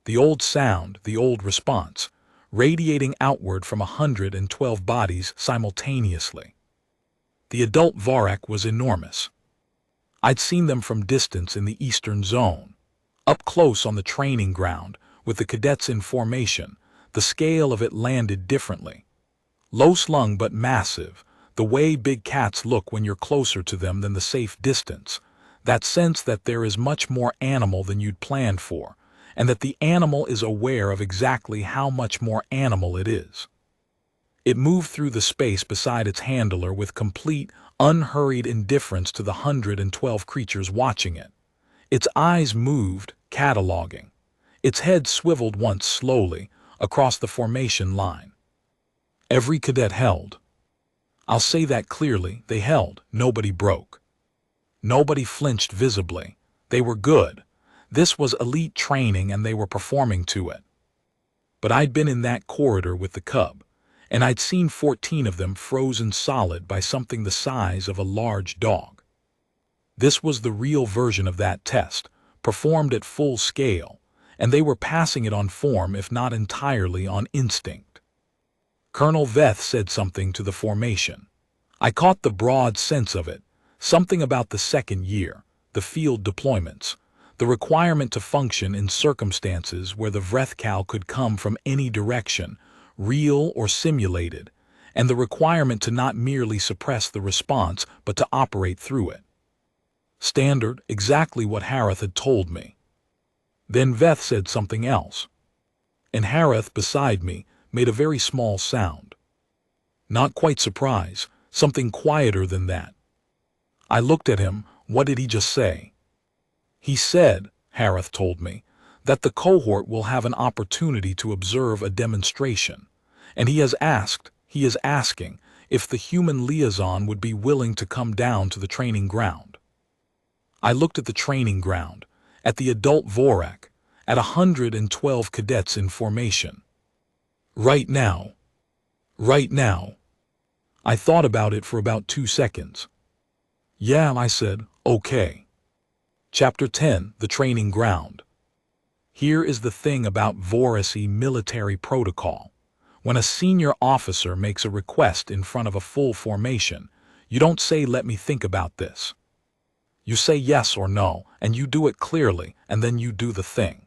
The old sound, the old response, radiating outward from 112 bodies simultaneously. The adult Vorak was enormous. I'd seen them from distance in the eastern zone. Up close on the training ground, with the cadets in formation, the scale of it landed differently. Low-slung but massive, the way big cats look when you're closer to them than the safe distance, that sense that there is much more animal than you'd planned for, and that the animal is aware of exactly how much more animal it is. It moved through the space beside its handler with complete, unhurried indifference to the 112 creatures watching it. Its eyes moved, cataloging. Its head swiveled once slowly, across the formation line. Every cadet held. I'll say that clearly, they held, nobody broke. Nobody flinched visibly. They were good. This was elite training and they were performing to it. But I'd been in that corridor with the cub, and I'd seen 14 of them frozen solid by something the size of a large dog. This was the real version of that test, performed at full scale, and they were passing it on form if not entirely on instinct. Colonel Veth said something to the formation. I caught the broad sense of it, something about the second year, the field deployments, the requirement to function in circumstances where the Vrethkal could come from any direction, real or simulated, and the requirement to not merely suppress the response but to operate through it. Standard, exactly what Hareth had told me. Then Veth said something else, and Hareth, beside me, made a very small sound. Not quite surprise, something quieter than that. I looked at him. What did he just say? He said, Hareth told me, that the cohort will have an opportunity to observe a demonstration, and he is asking, if the human liaison would be willing to come down to the training ground. I looked at the training ground, at the adult Vorak, at 112 cadets in formation. Right now. I thought about it for about 2 seconds. Yeah, I said, okay. Chapter 10, The Training Ground. Here is the thing about Vorasi military protocol. When a senior officer makes a request in front of a full formation, You don't say, "Let me think about this." You say yes or no, and you do it clearly, and then you do the thing.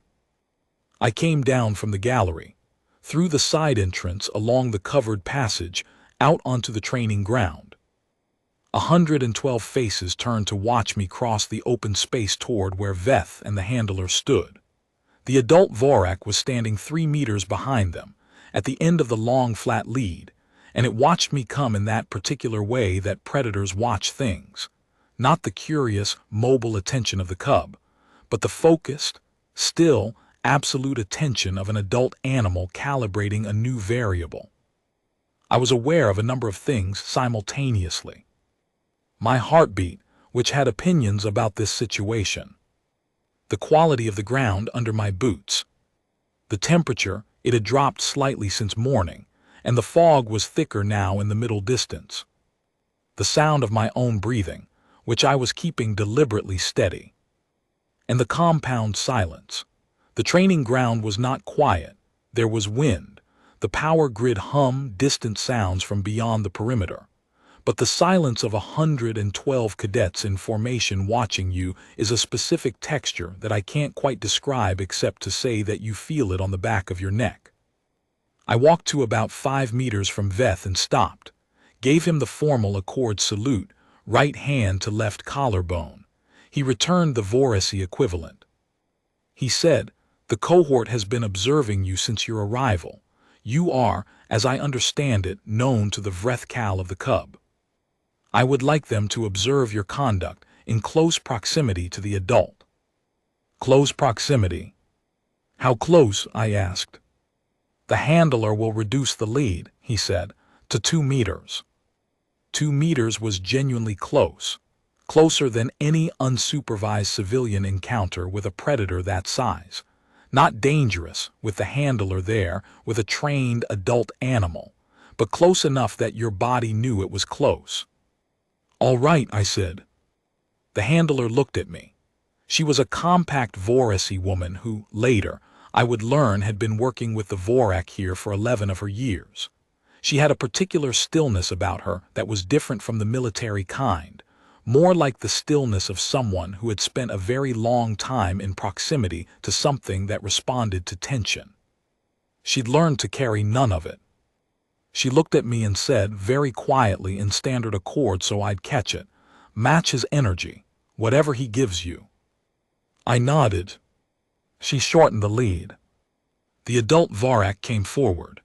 I came down from the gallery, through the side entrance, along the covered passage, out onto the training ground. 112 faces turned to watch me cross the open space toward where Veth and the handler stood. The adult Vorak was standing 3 meters behind them, at the end of the long flat lead, and it watched me come in that particular way that predators watch things. Not the curious, mobile attention of the cub, but the focused, still, absolute attention of an adult animal calibrating a new variable. I was aware of a number of things simultaneously. My heartbeat, which had opinions about this situation. The quality of the ground under my boots. The temperature, it had dropped slightly since morning, and the fog was thicker now in the middle distance. The sound of my own breathing, which I was keeping deliberately steady. And the compound silence. The training ground was not quiet. There was wind. The power grid hummed distant sounds from beyond the perimeter. But the silence of 112 cadets in formation watching you is a specific texture that I can't quite describe except to say that you feel it on the back of your neck. I walked to about 5 meters from Veth and stopped, gave him the formal accord salute, right hand to left collarbone. He returned the Vorasi equivalent. He said, "The cohort has been observing you since your arrival. You are, as I understand it, known to the Vrethkal of the Cub. I would like them to observe your conduct in close proximity to the adult." Close proximity? How close? I asked. "The handler will reduce the lead," he said, "to 2 meters. 2 meters was genuinely close, closer than any unsupervised civilian encounter with a predator that size. Not dangerous, with the handler there, with a trained adult animal, but close enough that your body knew it was close." "All right," I said. The handler looked at me. She was a compact Vorasi woman who, later, I would learn had been working with the Vorak here for 11 of her years. She had a particular stillness about her that was different from the military kind, more like the stillness of someone who had spent a very long time in proximity to something that responded to tension. She'd learned to carry none of it. She looked at me and said, very quietly in standard accord so I'd catch it, "Match his energy, whatever he gives you." I nodded. She shortened the lead. The adult Vorak came forward.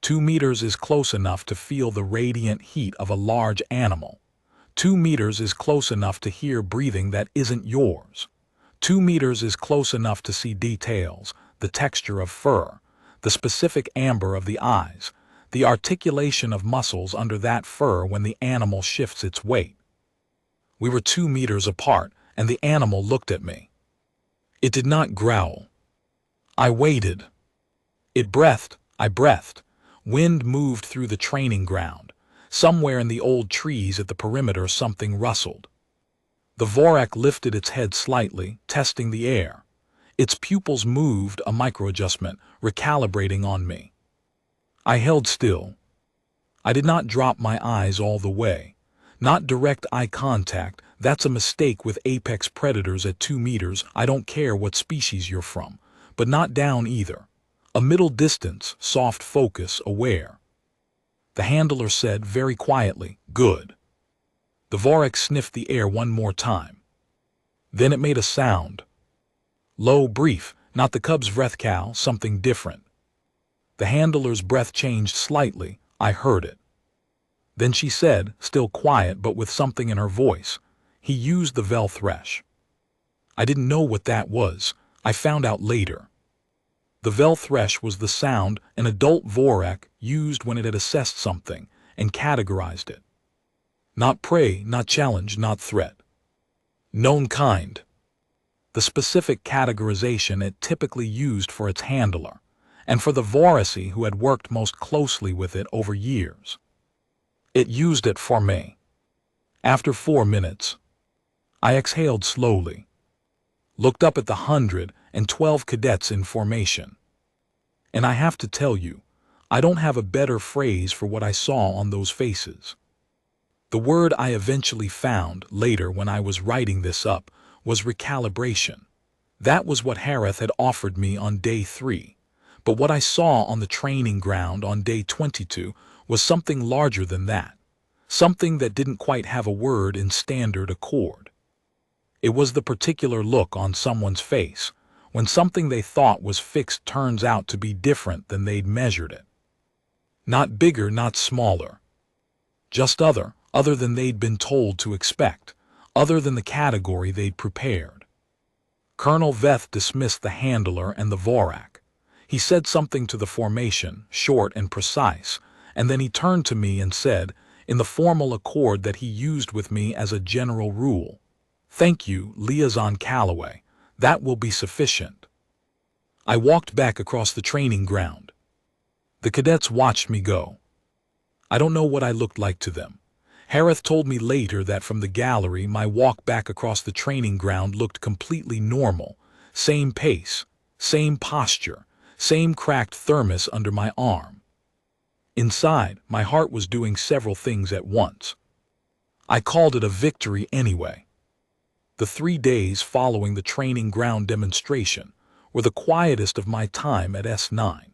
2 meters is close enough to feel the radiant heat of a large animal. 2 meters is close enough to hear breathing that isn't yours. 2 meters is close enough to see details, the texture of fur, the specific amber of the eyes, the articulation of muscles under that fur when the animal shifts its weight. We were 2 meters apart, and the animal looked at me. It did not growl. I waited. It breathed, I breathed. Wind moved through the training ground. Somewhere in the old trees at the perimeter something rustled. The Vorak lifted its head slightly, testing the air. Its pupils moved, a microadjustment, recalibrating on me. I held still. I did not drop my eyes all the way. Not direct eye contact, that's a mistake with apex predators at 2 meters, I don't care what species you're from, but not down either. A middle distance, soft focus, aware. The handler said very quietly, "Good." The Vorak sniffed the air one more time. Then it made a sound. Low, brief, not the cub's Vrethkal, something different. The handler's breath changed slightly, I heard it. Then she said, still quiet but with something in her voice, "He used the Vel thresh." I didn't know what that was, I found out later. The Vel thresh was the sound an adult Vorak used when it had assessed something and categorized it. Not prey, not challenge, not threat. Known kind. The specific categorization it typically used for its handler, and for the Vorasi who had worked most closely with it over years. It used it for me. After 4 minutes, I exhaled slowly, looked up at the 112 cadets in formation. And I have to tell you, I don't have a better phrase for what I saw on those faces. The word I eventually found later when I was writing this up was recalibration. That was what Harith had offered me on day 3. But what I saw on the training ground on day 22 was something larger than that. Something that didn't quite have a word in standard accord. It was the particular look on someone's face when something they thought was fixed turns out to be different than they'd measured it. Not bigger, not smaller. Just other than they'd been told to expect, other than the category they'd prepared. Colonel Veth dismissed the handler and the Vorak. He said something to the formation, short and precise, and then he turned to me and said, in the formal accord that he used with me as a general rule, "Thank you, Liaison Calloway. That will be sufficient." I walked back across the training ground. The cadets watched me go. I don't know what I looked like to them. Harith told me later that from the gallery my walk back across the training ground looked completely normal. Same pace, same posture, same cracked thermos under my arm. Inside, my heart was doing several things at once. I called it a victory anyway. The 3 days following the training ground demonstration were the quietest of my time at S9.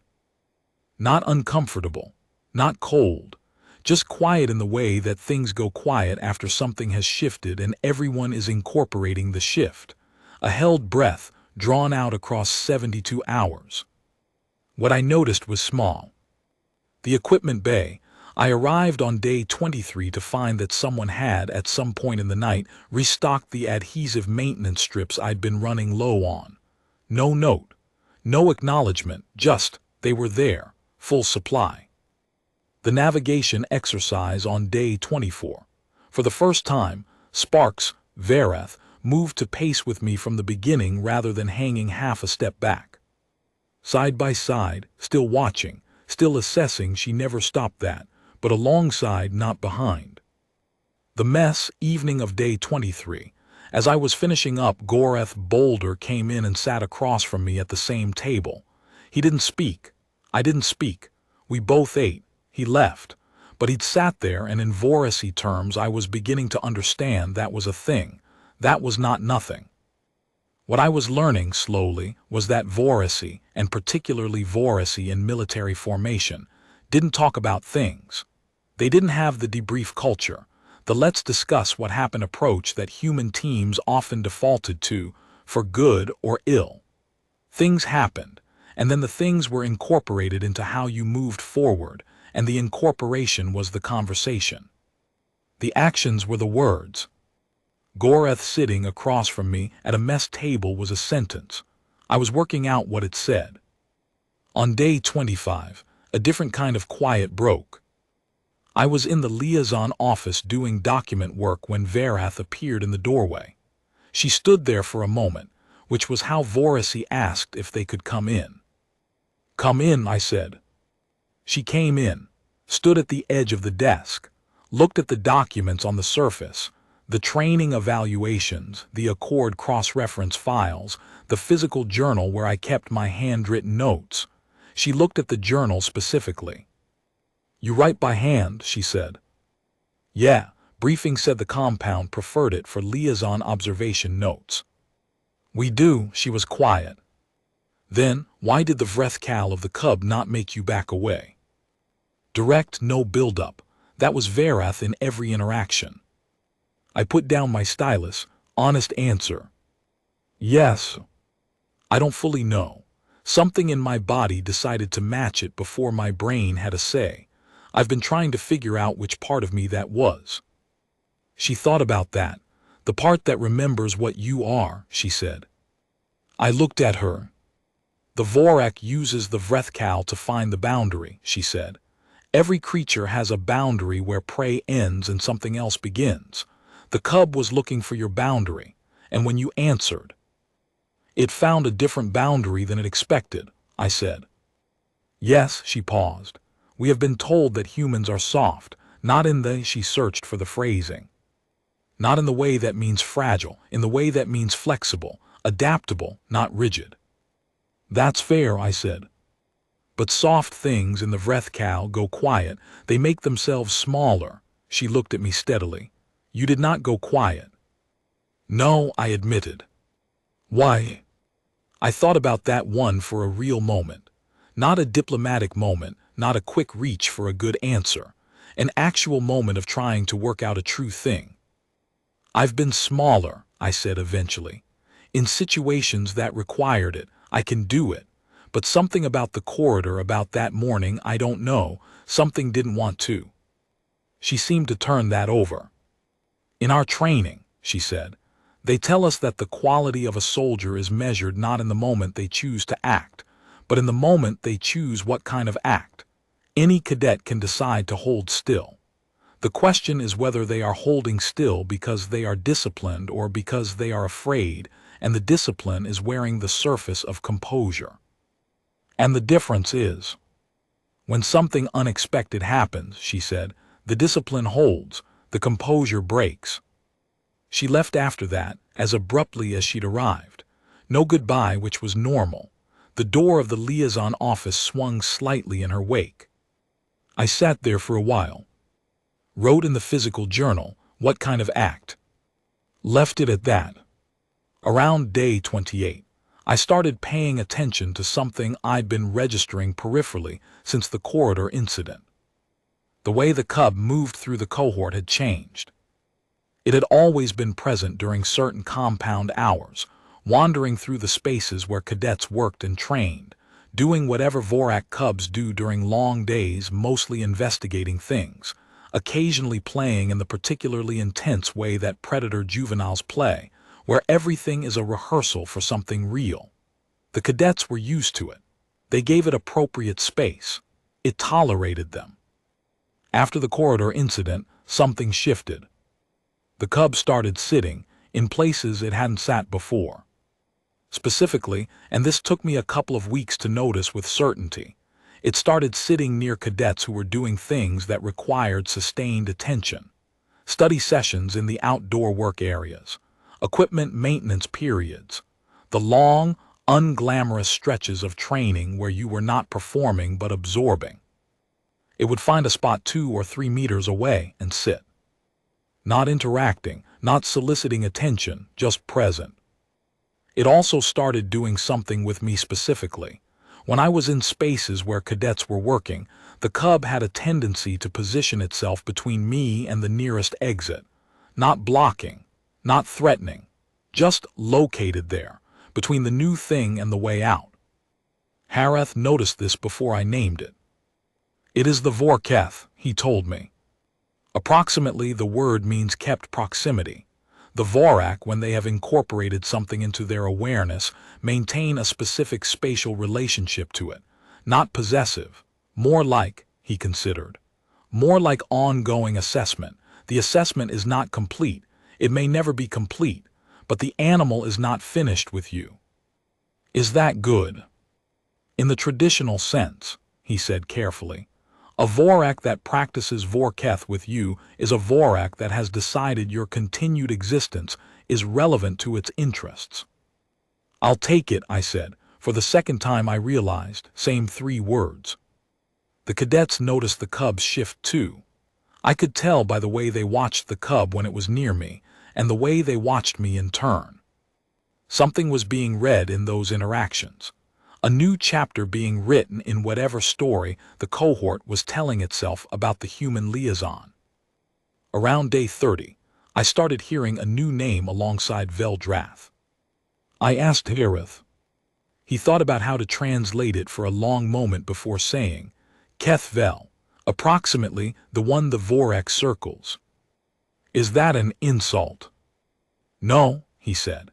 Not uncomfortable, not cold, just quiet in the way that things go quiet after something has shifted and everyone is incorporating the shift. A held breath drawn out across 72 hours. What I noticed was small. The equipment bay. I arrived on day 23 to find that someone had, at some point in the night, restocked the adhesive maintenance strips I'd been running low on. No note, no acknowledgement, just, they were there, full supply. The navigation exercise on day 24. For the first time, Sparks, Verath, moved to pace with me from the beginning rather than hanging half a step back. Side by side, still watching, still assessing, she never stopped that, but alongside, not behind. The mess evening of day 23. As I was finishing up, Goreth Boulder came in and sat across from me at the same table. He didn't speak. I didn't speak. We both ate. He left. But he'd sat there, and in Vorasi terms I was beginning to understand that was a thing. That was not nothing. What I was learning slowly was that Vorasi, and particularly Vorasi in military formation, didn't talk about things. They didn't have the debrief culture, the let's discuss what happened approach that human teams often defaulted to, for good or ill. Things happened, and then the things were incorporated into how you moved forward, and the incorporation was the conversation. The actions were the words. Goreth sitting across from me at a mess table was a sentence. I was working out what it said. On day 25, a different kind of quiet broke. I was in the liaison office doing document work when Verath appeared in the doorway. She stood there for a moment, which was how Vorasi asked if they could come in. "Come in," I said. She came in, stood at the edge of the desk, looked at the documents on the surface, the training evaluations, the Accord cross-reference files, the physical journal where I kept my handwritten notes. She looked at the journal specifically. "You write by hand," she said. "Yeah," briefing said the compound preferred it for liaison observation notes. "We do," she was quiet. "Then, why did the Vrethkal of the Cub not make you back away?" Direct, no build-up. That was Verath in every interaction. I put down my stylus. Honest answer. Yes. I don't fully know. Something in my body decided to match it before my brain had a say. I've been trying to figure out which part of me that was. She thought about that. The part that remembers what you are, she said. I looked at her. The Vorak uses the Vrethkal to find the boundary, she said. Every creature has a boundary where prey ends and something else begins. The cub was looking for your boundary, and when you answered, it found a different boundary than it expected, I said. Yes, she paused. We have been told that humans are soft, not in the, she searched for the phrasing. Not in the way that means fragile, in the way that means flexible, adaptable, not rigid. That's fair, I said. But soft things in the Vrethkal go quiet, they make themselves smaller, She looked at me steadily. You did not go quiet. No, I admitted. Why? I thought about that one for a real moment. Not a diplomatic moment, not a quick reach for a good answer. An actual moment of trying to work out a true thing. I've been smaller, I said eventually. In situations that required it, I can do it. But something about the corridor about that morning, I don't know, something didn't want to. She seemed to turn that over. In our training, she said, they tell us that the quality of a soldier is measured not in the moment they choose to act, but in the moment they choose what kind of act. Any cadet can decide to hold still. The question is whether they are holding still because they are disciplined or because they are afraid, and the discipline is wearing the surface of composure. And the difference is, when something unexpected happens, she said, the discipline holds, the composure breaks. She left after that, as abruptly as she'd arrived. No goodbye, which was normal. The door of the liaison office swung slightly in her wake. I sat there for a while. Wrote in the physical journal, what kind of act? Left it at that. Around day 28, I started paying attention to something I'd been registering peripherally since the corridor incident. The way the Cub moved through the cohort had changed. It had always been present during certain compound hours, wandering through the spaces where cadets worked and trained, doing whatever Vorak Cubs do during long days, mostly investigating things, occasionally playing in the particularly intense way that predator juveniles play, where everything is a rehearsal for something real. The cadets were used to it. They gave it appropriate space. It tolerated them. After the corridor incident, something shifted. The Cub started sitting in places it hadn't sat before. Specifically, and this took me a couple of weeks to notice with certainty, it started sitting near cadets who were doing things that required sustained attention. Study sessions in the outdoor work areas, equipment maintenance periods, the long, unglamorous stretches of training where you were not performing but absorbing. It would find a spot 2 or 3 meters away and sit. Not interacting, not soliciting attention, just present. It also started doing something with me specifically. When I was in spaces where cadets were working, the Cub had a tendency to position itself between me and the nearest exit, not blocking, not threatening, just located there, between the new thing and the way out. Hareth noticed this before I named it. It is the Vorketh, he told me. Approximately, the word means kept proximity. The Vorak, when they have incorporated something into their awareness, maintain a specific spatial relationship to it, not possessive, more like, he considered, more like ongoing assessment. The assessment is not complete. It may never be complete, but the animal is not finished with you. Is that good? In the traditional sense, he said carefully, a Vorak that practices Vorketh with you is a Vorak that has decided your continued existence is relevant to its interests. I'll take it, I said. For the second time I realized, same 3 words. The cadets noticed the Cub's shift too. I could tell by the way they watched the Cub when it was near me, and the way they watched me in turn. Something was being read in those interactions. A new chapter being written in whatever story the cohort was telling itself about the human liaison. Around day 30, I started hearing a new name alongside Veldrath. I asked Hareth. He thought about how to translate it for a long moment before saying, Keth Vel, approximately the one the Vorak circles. Is that an insult? No, he said.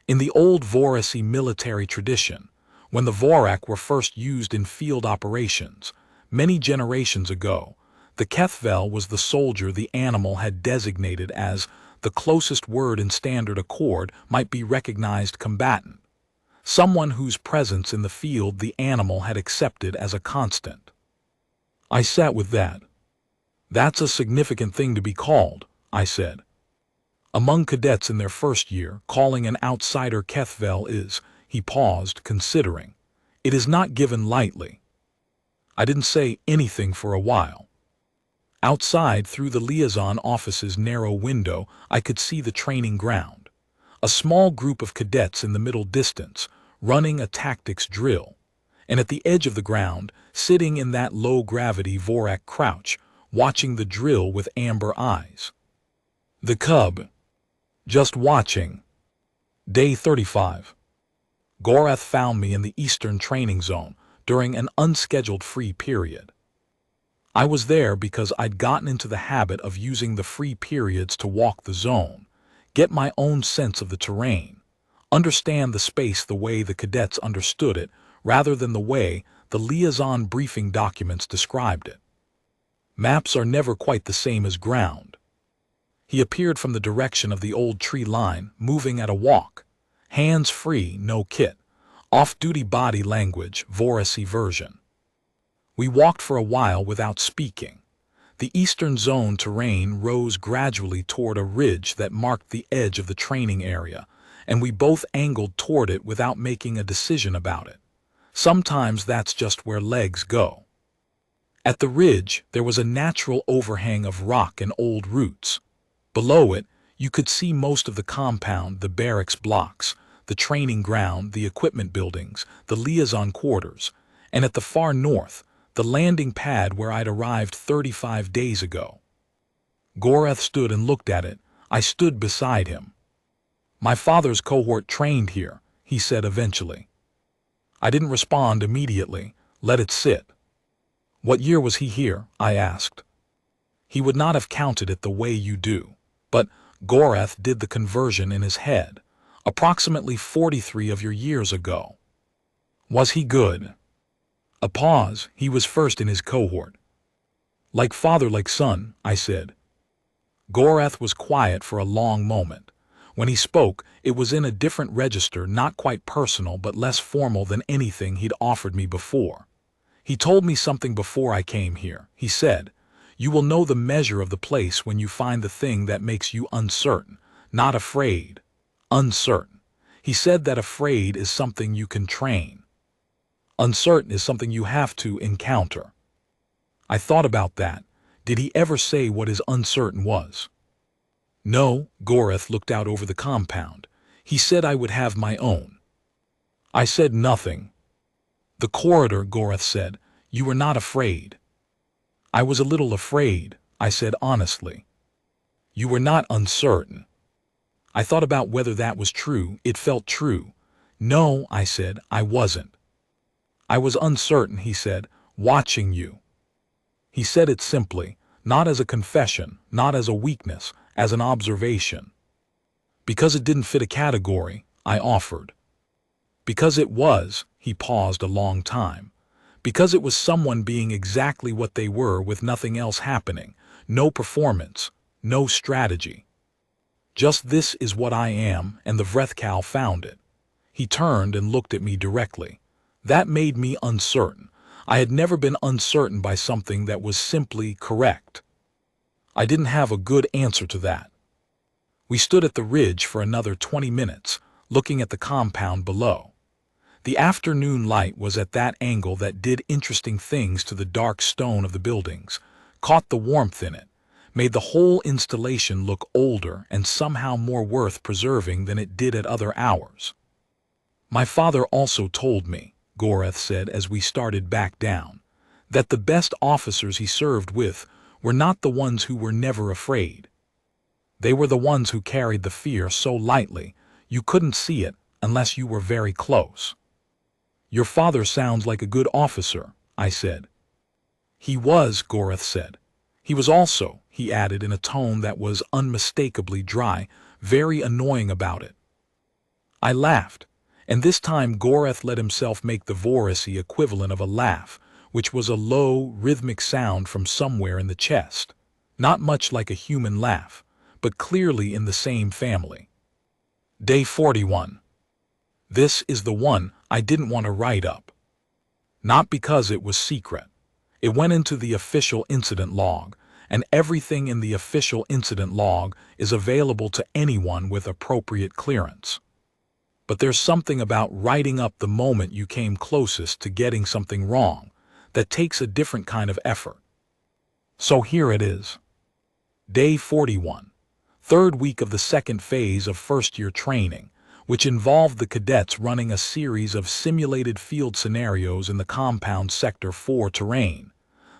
In the old Vorasi military tradition, when the Vorak were first used in field operations, many generations ago, the Kethvel was the soldier the animal had designated as the closest word in standard accord might be recognized combatant, someone whose presence in the field the animal had accepted as a constant. I sat with that. That's a significant thing to be called, I said. Among cadets in their first year, calling an outsider Kethvel is, he paused, considering. It is not given lightly. I didn't say anything for a while. Outside, through the liaison office's narrow window, I could see the training ground. A small group of cadets in the middle distance, running a tactics drill. And at the edge of the ground, sitting in that low-gravity Vorak crouch, watching the drill with amber eyes. The Cub. Just watching. Day 35. Gorath found me in the Eastern Training Zone during an unscheduled free period. I was there because I'd gotten into the habit of using the free periods to walk the zone, get my own sense of the terrain, understand the space the way the cadets understood it, rather than the way the liaison briefing documents described it. Maps are never quite the same as ground. He appeared from the direction of the old tree line, moving at a walk. Hands free, no kit. Off-duty body language, Vorasi version. We walked for a while without speaking. The Eastern Zone terrain rose gradually toward a ridge that marked the edge of the training area, and we both angled toward it without making a decision about it. Sometimes that's just where legs go. At the ridge, there was a natural overhang of rock and old roots. Below it, you could see most of the compound, the barracks blocks, the training ground, the equipment buildings, the liaison quarters, and at the far north, the landing pad where I'd arrived 35 days ago. Gorath stood and looked at it. I stood beside him. "My father's cohort trained here," he said eventually. I didn't respond immediately, let it sit. "What year was he here?" I asked. He would not have counted it the way you do, but Gorath did the conversion in his head. Approximately 43 of your years ago. "Was he good?" A pause. "He was first in his cohort." "Like father, like son," I said. Gorath was quiet for a long moment. When he spoke, it was in a different register, not quite personal but less formal than anything he'd offered me before. "He told me something before I came here," he said. "You will know the measure of the place when you find the thing that makes you uncertain, not afraid. Uncertain. He said that afraid is something you can train. Uncertain is something you have to encounter." I thought about that. Did he ever say what his uncertain was? "No," Gorath looked out over the compound. "He said I would have my own." I said nothing. "The corridor," Gorath said. "You were not afraid." "I was a little afraid," I said honestly. "You were not uncertain." I thought about whether that was true. It felt true. "No," I said, "I wasn't." "I was uncertain," he said, "watching you." He said it simply, not as a confession, not as a weakness, as an observation. "Because it didn't fit a category," I offered. "Because it was," he paused a long time. "Because it was someone being exactly what they were with nothing else happening, no performance, no strategy. Just this is what I am, and the Vrethkal found it." He turned and looked at me directly. That made me uncertain. I had never been uncertain by something that was simply correct. I didn't have a good answer to that. We stood at the ridge for another 20 minutes, looking at the compound below. The afternoon light was at that angle that did interesting things to the dark stone of the buildings, caught the warmth in it, made the whole installation look older and somehow more worth preserving than it did at other hours. "My father also told me," Gorath said as we started back down, "that the best officers he served with were not the ones who were never afraid. They were the ones who carried the fear so lightly you couldn't see it unless you were very close." "Your father sounds like a good officer," I said. "He was," Gorath said. "He was also," he added in a tone that was unmistakably dry, "very annoying about it." I laughed. And this time Gorath let himself make the Vorasi equivalent of a laugh, which was a low, rhythmic sound from somewhere in the chest. Not much like a human laugh, but clearly in the same family. Day 41. This is the one I didn't want to write up. Not because it was secret. It went into the official incident log, and everything in the official incident log is available to anyone with appropriate clearance. But there's something about writing up the moment you came closest to getting something wrong that takes a different kind of effort. So here it is. Day 41. Third week of the second phase of first-year training, which involved the cadets running a series of simulated field scenarios in the compound Sector 4 terrain,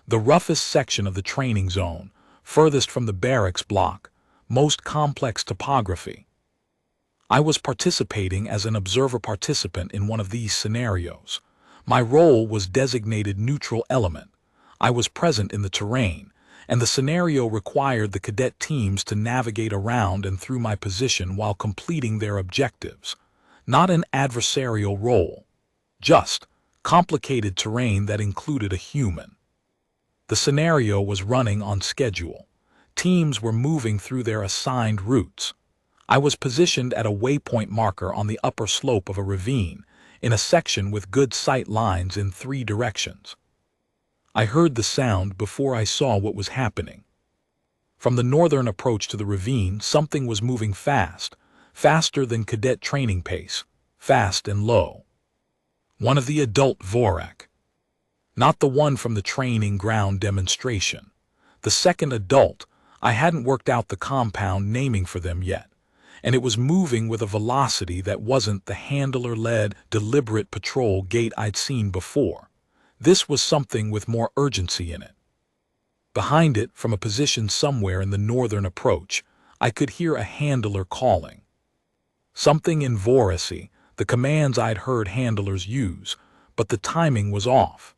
the roughest section of the training zone, furthest from the barracks block, most complex topography. I was participating as an observer participant in one of these scenarios. My role was designated neutral element. I was present in the terrain, and the scenario required the cadet teams to navigate around and through my position while completing their objectives. Not an adversarial role, just complicated terrain that included a human. The scenario was running on schedule. Teams were moving through their assigned routes. I was positioned at a waypoint marker on the upper slope of a ravine, in a section with good sight lines in 3 directions. I heard the sound before I saw what was happening. From the northern approach to the ravine, something was moving fast, faster than cadet training pace, fast and low. One of the adult Vorak. Not the one from the training ground demonstration. The second adult, I hadn't worked out the compound naming for them yet, and it was moving with a velocity that wasn't the handler-led, deliberate patrol gait I'd seen before. This was something with more urgency in it. Behind it, from a position somewhere in the northern approach, I could hear a handler calling. Something in Voracy, the commands I'd heard handlers use, but the timing was off.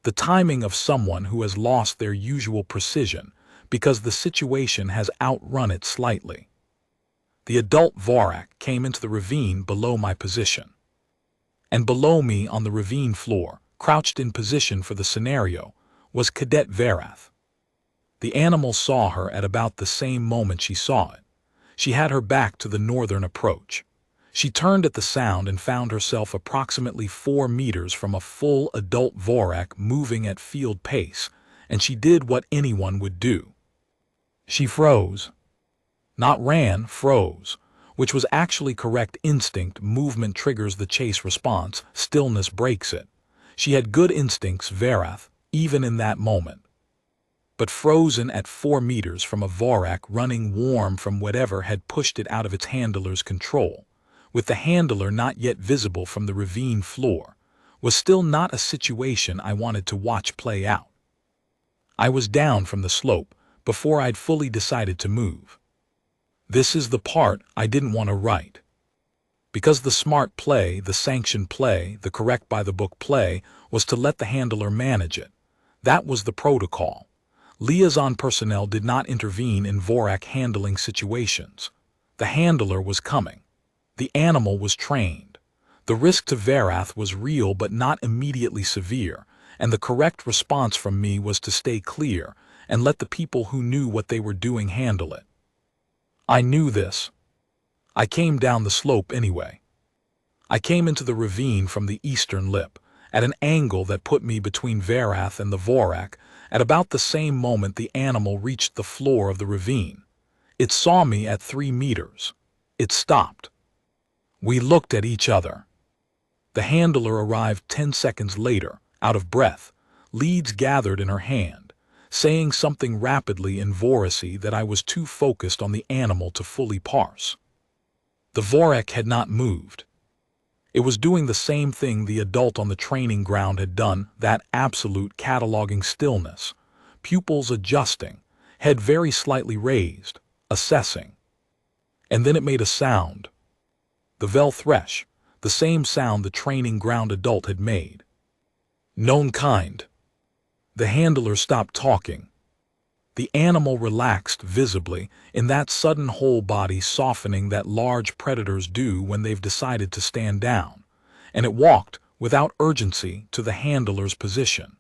The timing of someone who has lost their usual precision because the situation has outrun it slightly. The adult Vorak came into the ravine below my position. And below me on the ravine floor, crouched in position for the scenario, was Cadet Verath. The animal saw her at about the same moment she saw it. She had her back to the northern approach. She turned at the sound and found herself approximately 4 meters from a full adult Vorak moving at field pace, and she did what anyone would do. She froze. Not ran, froze, which was actually correct instinct. Movement triggers the chase response, stillness breaks it. She had good instincts, Verath, even in that moment. But frozen at 4 meters from a Vorak running warm from whatever had pushed it out of its handler's control, with the handler not yet visible from the ravine floor, was still not a situation I wanted to watch play out. I was down from the slope before I'd fully decided to move. This is the part I didn't want to write. Because the smart play, the sanctioned play, the correct by-the-book play, was to let the handler manage it. That was the protocol. Liaison personnel did not intervene in Vorak handling situations. The handler was coming. The animal was trained. The risk to Verath was real but not immediately severe, and the correct response from me was to stay clear and let the people who knew what they were doing handle it. I knew this. I came down the slope anyway. I came into the ravine from the eastern lip, at an angle that put me between Verath and the Vorak. At about the same moment the animal reached the floor of the ravine. It saw me at 3 meters. It stopped. We looked at each other. The handler arrived 10 seconds later, out of breath, leads gathered in her hand, saying something rapidly in Voracy that I was too focused on the animal to fully parse. The Vorak had not moved. It was doing the same thing the adult on the training ground had done, that absolute cataloging stillness, pupils adjusting, head very slightly raised, assessing. And then it made a sound. The Vel thresh, the same sound the training ground adult had made. Known kind. The handler stopped talking. The animal relaxed visibly, in that sudden whole body softening that large predators do when they've decided to stand down, and it walked, without urgency, to the handler's position.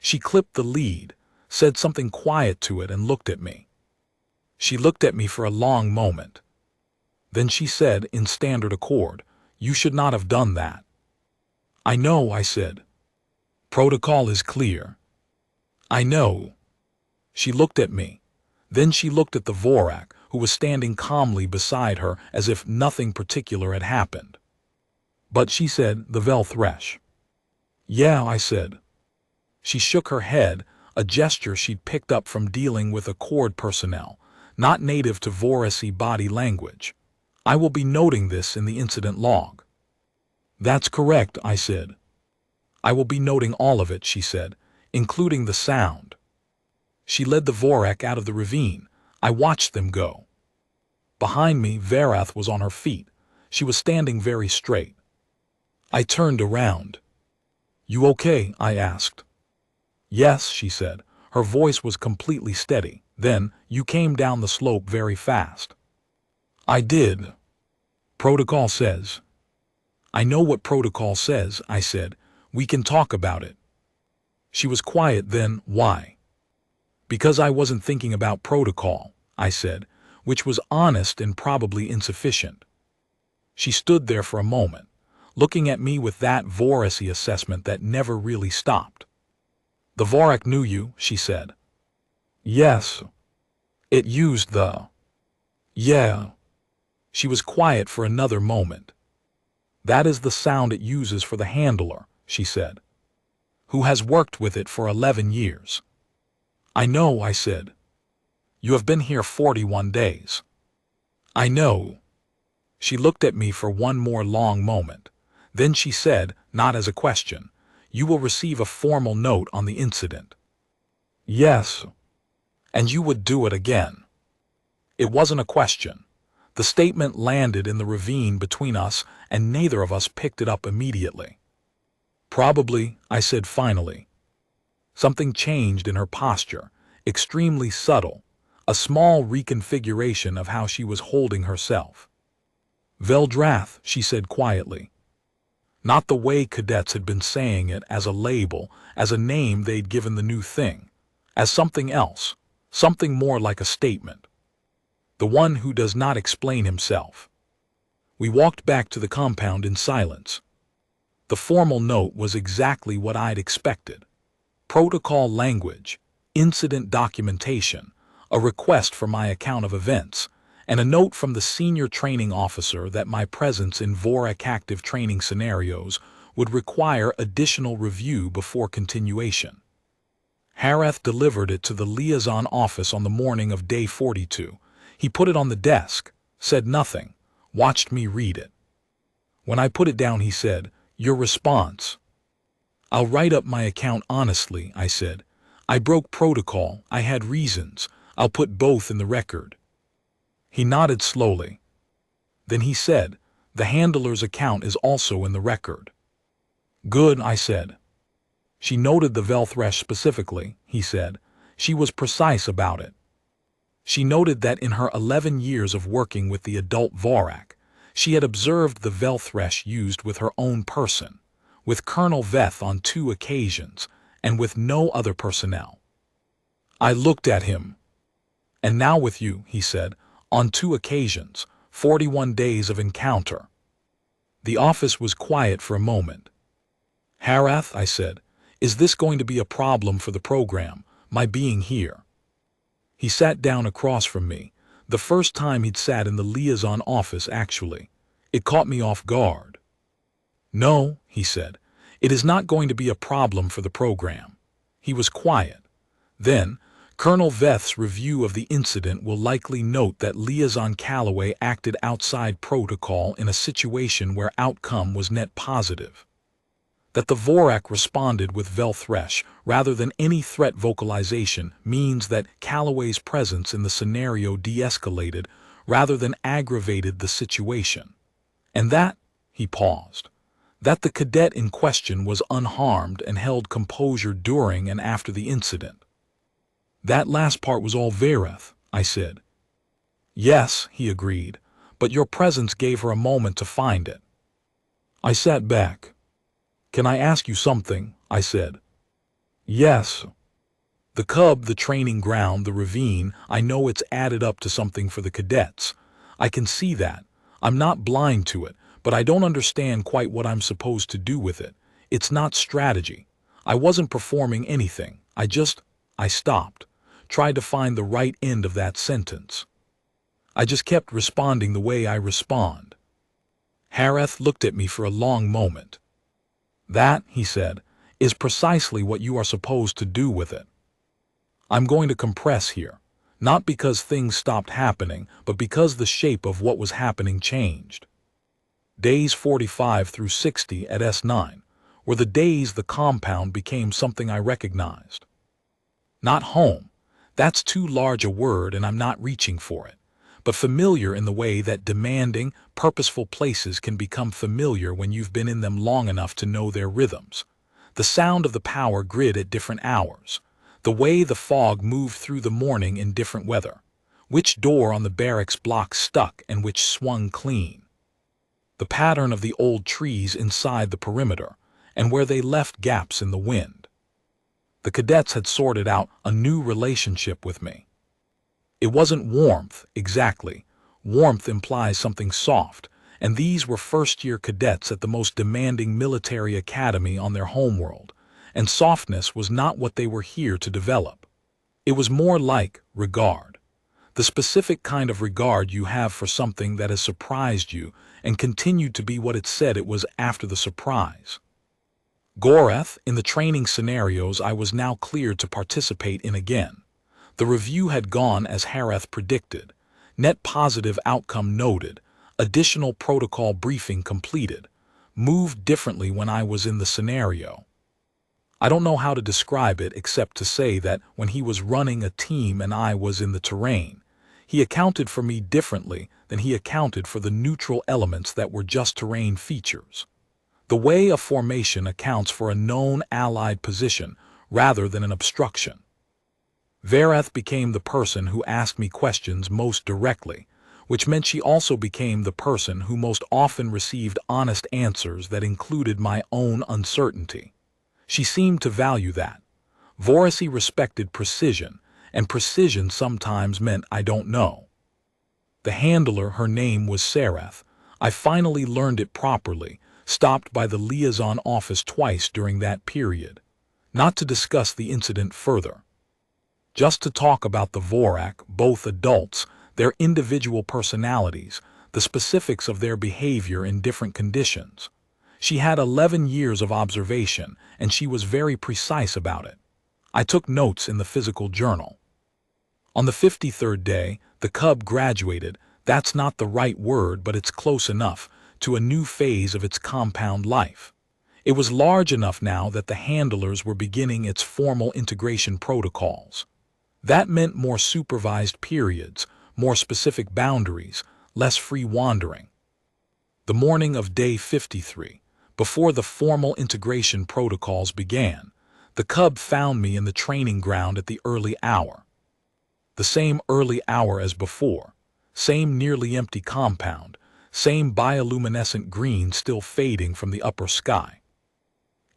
She clipped the lead, said something quiet to it and looked at me. She looked at me for a long moment. Then she said, in standard accord, "You should not have done that." "I know," I said. "Protocol is clear." "I know." She looked at me. Then she looked at the Vorak, who was standing calmly beside her as if nothing particular had happened. "But," she said, "the Vel thresh." "Yeah," I said. She shook her head, a gesture she'd picked up from dealing with Accord personnel, not native to Vorasi body language. I will be noting this in the incident log. That's correct, I said. I will be noting all of it, she said, including the sound. She led the Vorak out of the ravine. I watched them go. Behind me, Varath was on her feet. She was standing very straight. I turned around. You okay? I asked. Yes, she said. Her voice was completely steady. Then, you came down the slope very fast. I did. Protocol says. I know what protocol says, I said. We can talk about it. She was quiet then. Why? Because I wasn't thinking about protocol, I said, which was honest and probably insufficient. She stood there for a moment, looking at me with that Vorasi assessment that never really stopped. The Vorak knew you, she said. Yes. It used the... Yeah. She was quiet for another moment. That is the sound it uses for the handler, she said, who has worked with it for 11 years. I know, I said. You have been here 41 days. I know. She looked at me for one more long moment. Then she said, not as a question, you will receive a formal note on the incident. Yes. And you would do it again. It wasn't a question. The statement landed in the ravine between us, and neither of us picked it up immediately. Probably, I said finally. Something changed in her posture, extremely subtle, a small reconfiguration of how she was holding herself. Veldrath, she said quietly. Not the way cadets had been saying it as a label, as a name they'd given the new thing, as something else, something more like a statement. The one who does not explain himself. We walked back to the compound in silence. The formal note was exactly what I'd expected. Protocol language, incident documentation, a request for my account of events, and a note from the senior training officer that my presence in Vorak active training scenarios would require additional review before continuation. Harath delivered it to the liaison office on the morning of day 42. He put it on the desk, said nothing, watched me read it. When I put it down, he said, "Your response." "I'll write up my account honestly," I said. "I broke protocol, I had reasons. I'll put both in the record." He nodded slowly. Then he said, "The handler's account is also in the record." "Good," I said. "She noted the Velthresh specifically," he said. "She was precise about it. She noted that in her 11 years of working with the adult Vorak, she had observed the Velthresh used with her own person, with Colonel Veth on 2 occasions, and with no other personnel." I looked at him. "And now with you," he said, "on 2 occasions, 41 days of encounter." The office was quiet for a moment. "Harath," I said, "is this going to be a problem for the program, my being here?" He sat down across from me, the first time he'd sat in the liaison office actually. It caught me off guard. "No," he said, "it is not going to be a problem for the program." He was quiet. Then, Colonel Veth's review of the incident will likely note that Liaison Calloway acted outside protocol in a situation where outcome was net positive. That the Vorak responded with Velthresh rather than any threat vocalization means that Calloway's presence in the scenario de-escalated rather than aggravated the situation. And that, he paused, that the cadet in question was unharmed and held composure during and after the incident. "That last part was all Varath," I said. "Yes," he agreed, "but your presence gave her a moment to find it." I sat back. "Can I ask you something?" I said. "Yes." "The Cub, the training ground, the ravine, I know it's added up to something for the cadets. I can see that. I'm not blind to it, but I don't understand quite what I'm supposed to do with it. It's not strategy. I wasn't performing anything. I stopped, tried to find the right end of that sentence. I just kept responding the way I respond." Harath looked at me for a long moment. "That," he said, "is precisely what you are supposed to do with it." I'm going to compress here, not because things stopped happening, but because the shape of what was happening changed. Days 45 through 60 at S9 were the days the compound became something I recognized. Not home, that's too large a word and I'm not reaching for it, but familiar in the way that demanding, purposeful places can become familiar when you've been in them long enough to know their rhythms. The sound of the power grid at different hours, the way the fog moved through the morning in different weather, which door on the barracks block stuck and which swung clean. The pattern of the old trees inside the perimeter, and where they left gaps in the wind. The cadets had sorted out a new relationship with me. It wasn't warmth, exactly. Warmth implies something soft, and these were first-year cadets at the most demanding military academy on their homeworld, and softness was not what they were here to develop. It was more like regard. The specific kind of regard you have for something that has surprised you and continued to be what it said it was after the surprise. Goreth, in the training scenarios I was now cleared to participate in again. The review had gone as Hareth predicted. Net positive outcome noted. Additional protocol briefing completed. Moved differently when I was in the scenario. I don't know how to describe it except to say that when he was running a team and I was in the terrain, he accounted for me differently than he accounted for the neutral elements that were just terrain features. The way a formation accounts for a known allied position rather than an obstruction. Vereth became the person who asked me questions most directly, which meant she also became the person who most often received honest answers that included my own uncertainty. She seemed to value that. Vorasi respected precision, and precision sometimes meant I don't know. The handler, her name was Sereth. I finally learned it properly, stopped by the liaison office twice during that period. Not to discuss the incident further. Just to talk about the Vorak, both adults, their individual personalities, the specifics of their behavior in different conditions. She had 11 years of observation, and she was very precise about it. I took notes in the physical journal. On the 53rd day, the Cub graduated, that's not the right word but it's close enough, to a new phase of its compound life. It was large enough now that the handlers were beginning its formal integration protocols. That meant more supervised periods, more specific boundaries, less free wandering. The morning of day 53, before the formal integration protocols began, the Cub found me in the training ground at the early hour. The same early hour as before, same nearly empty compound, same bioluminescent green still fading from the upper sky.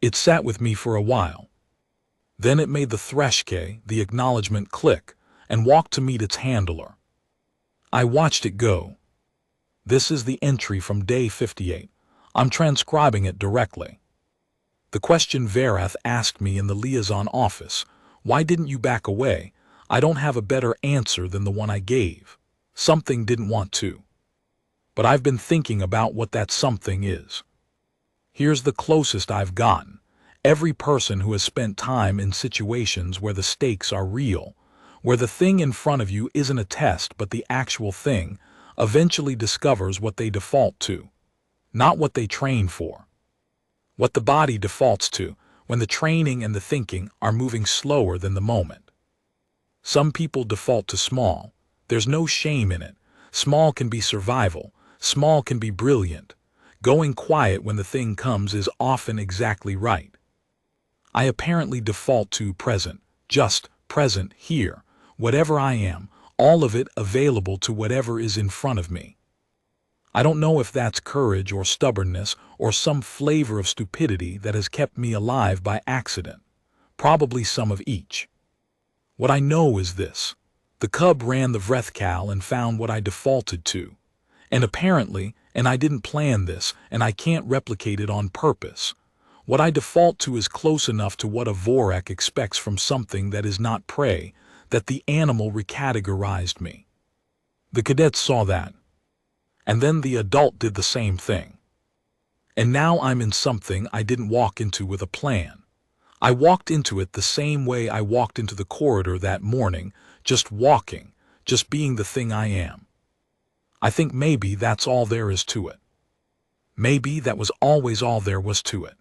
It sat with me for a while. Then it made the threshke, the acknowledgement click, and walked to meet its handler. I watched it go. This is the entry from day 58. I'm transcribing it directly. The question Vereth asked me in the liaison office, why didn't you back away? I don't have a better answer than the one I gave. Something didn't want to. But I've been thinking about what that something is. Here's the closest I've gotten. Every person who has spent time in situations where the stakes are real, where the thing in front of you isn't a test but the actual thing, eventually discovers what they default to, not what they train for. What the body defaults to when the training and the thinking are moving slower than the moment. Some people default to small. There's no shame in it. Small can be survival. Small can be brilliant. Going quiet when the thing comes is often exactly right. I apparently default to present, just present here, whatever I am, all of it available to whatever is in front of me. I don't know if that's courage or stubbornness or some flavor of stupidity that has kept me alive by accident. Probably some of each. What I know is this. The Cub ran the Vrethkal and found what I defaulted to. And apparently, and I didn't plan this, and I can't replicate it on purpose, what I default to is close enough to what a Vorak expects from something that is not prey, that the animal recategorized me. The cadets saw that. And then the adult did the same thing. And now I'm in something I didn't walk into with a plan. I walked into it the same way I walked into the corridor that morning, just walking, just being the thing I am. I think maybe that's all there is to it. Maybe that was always all there was to it.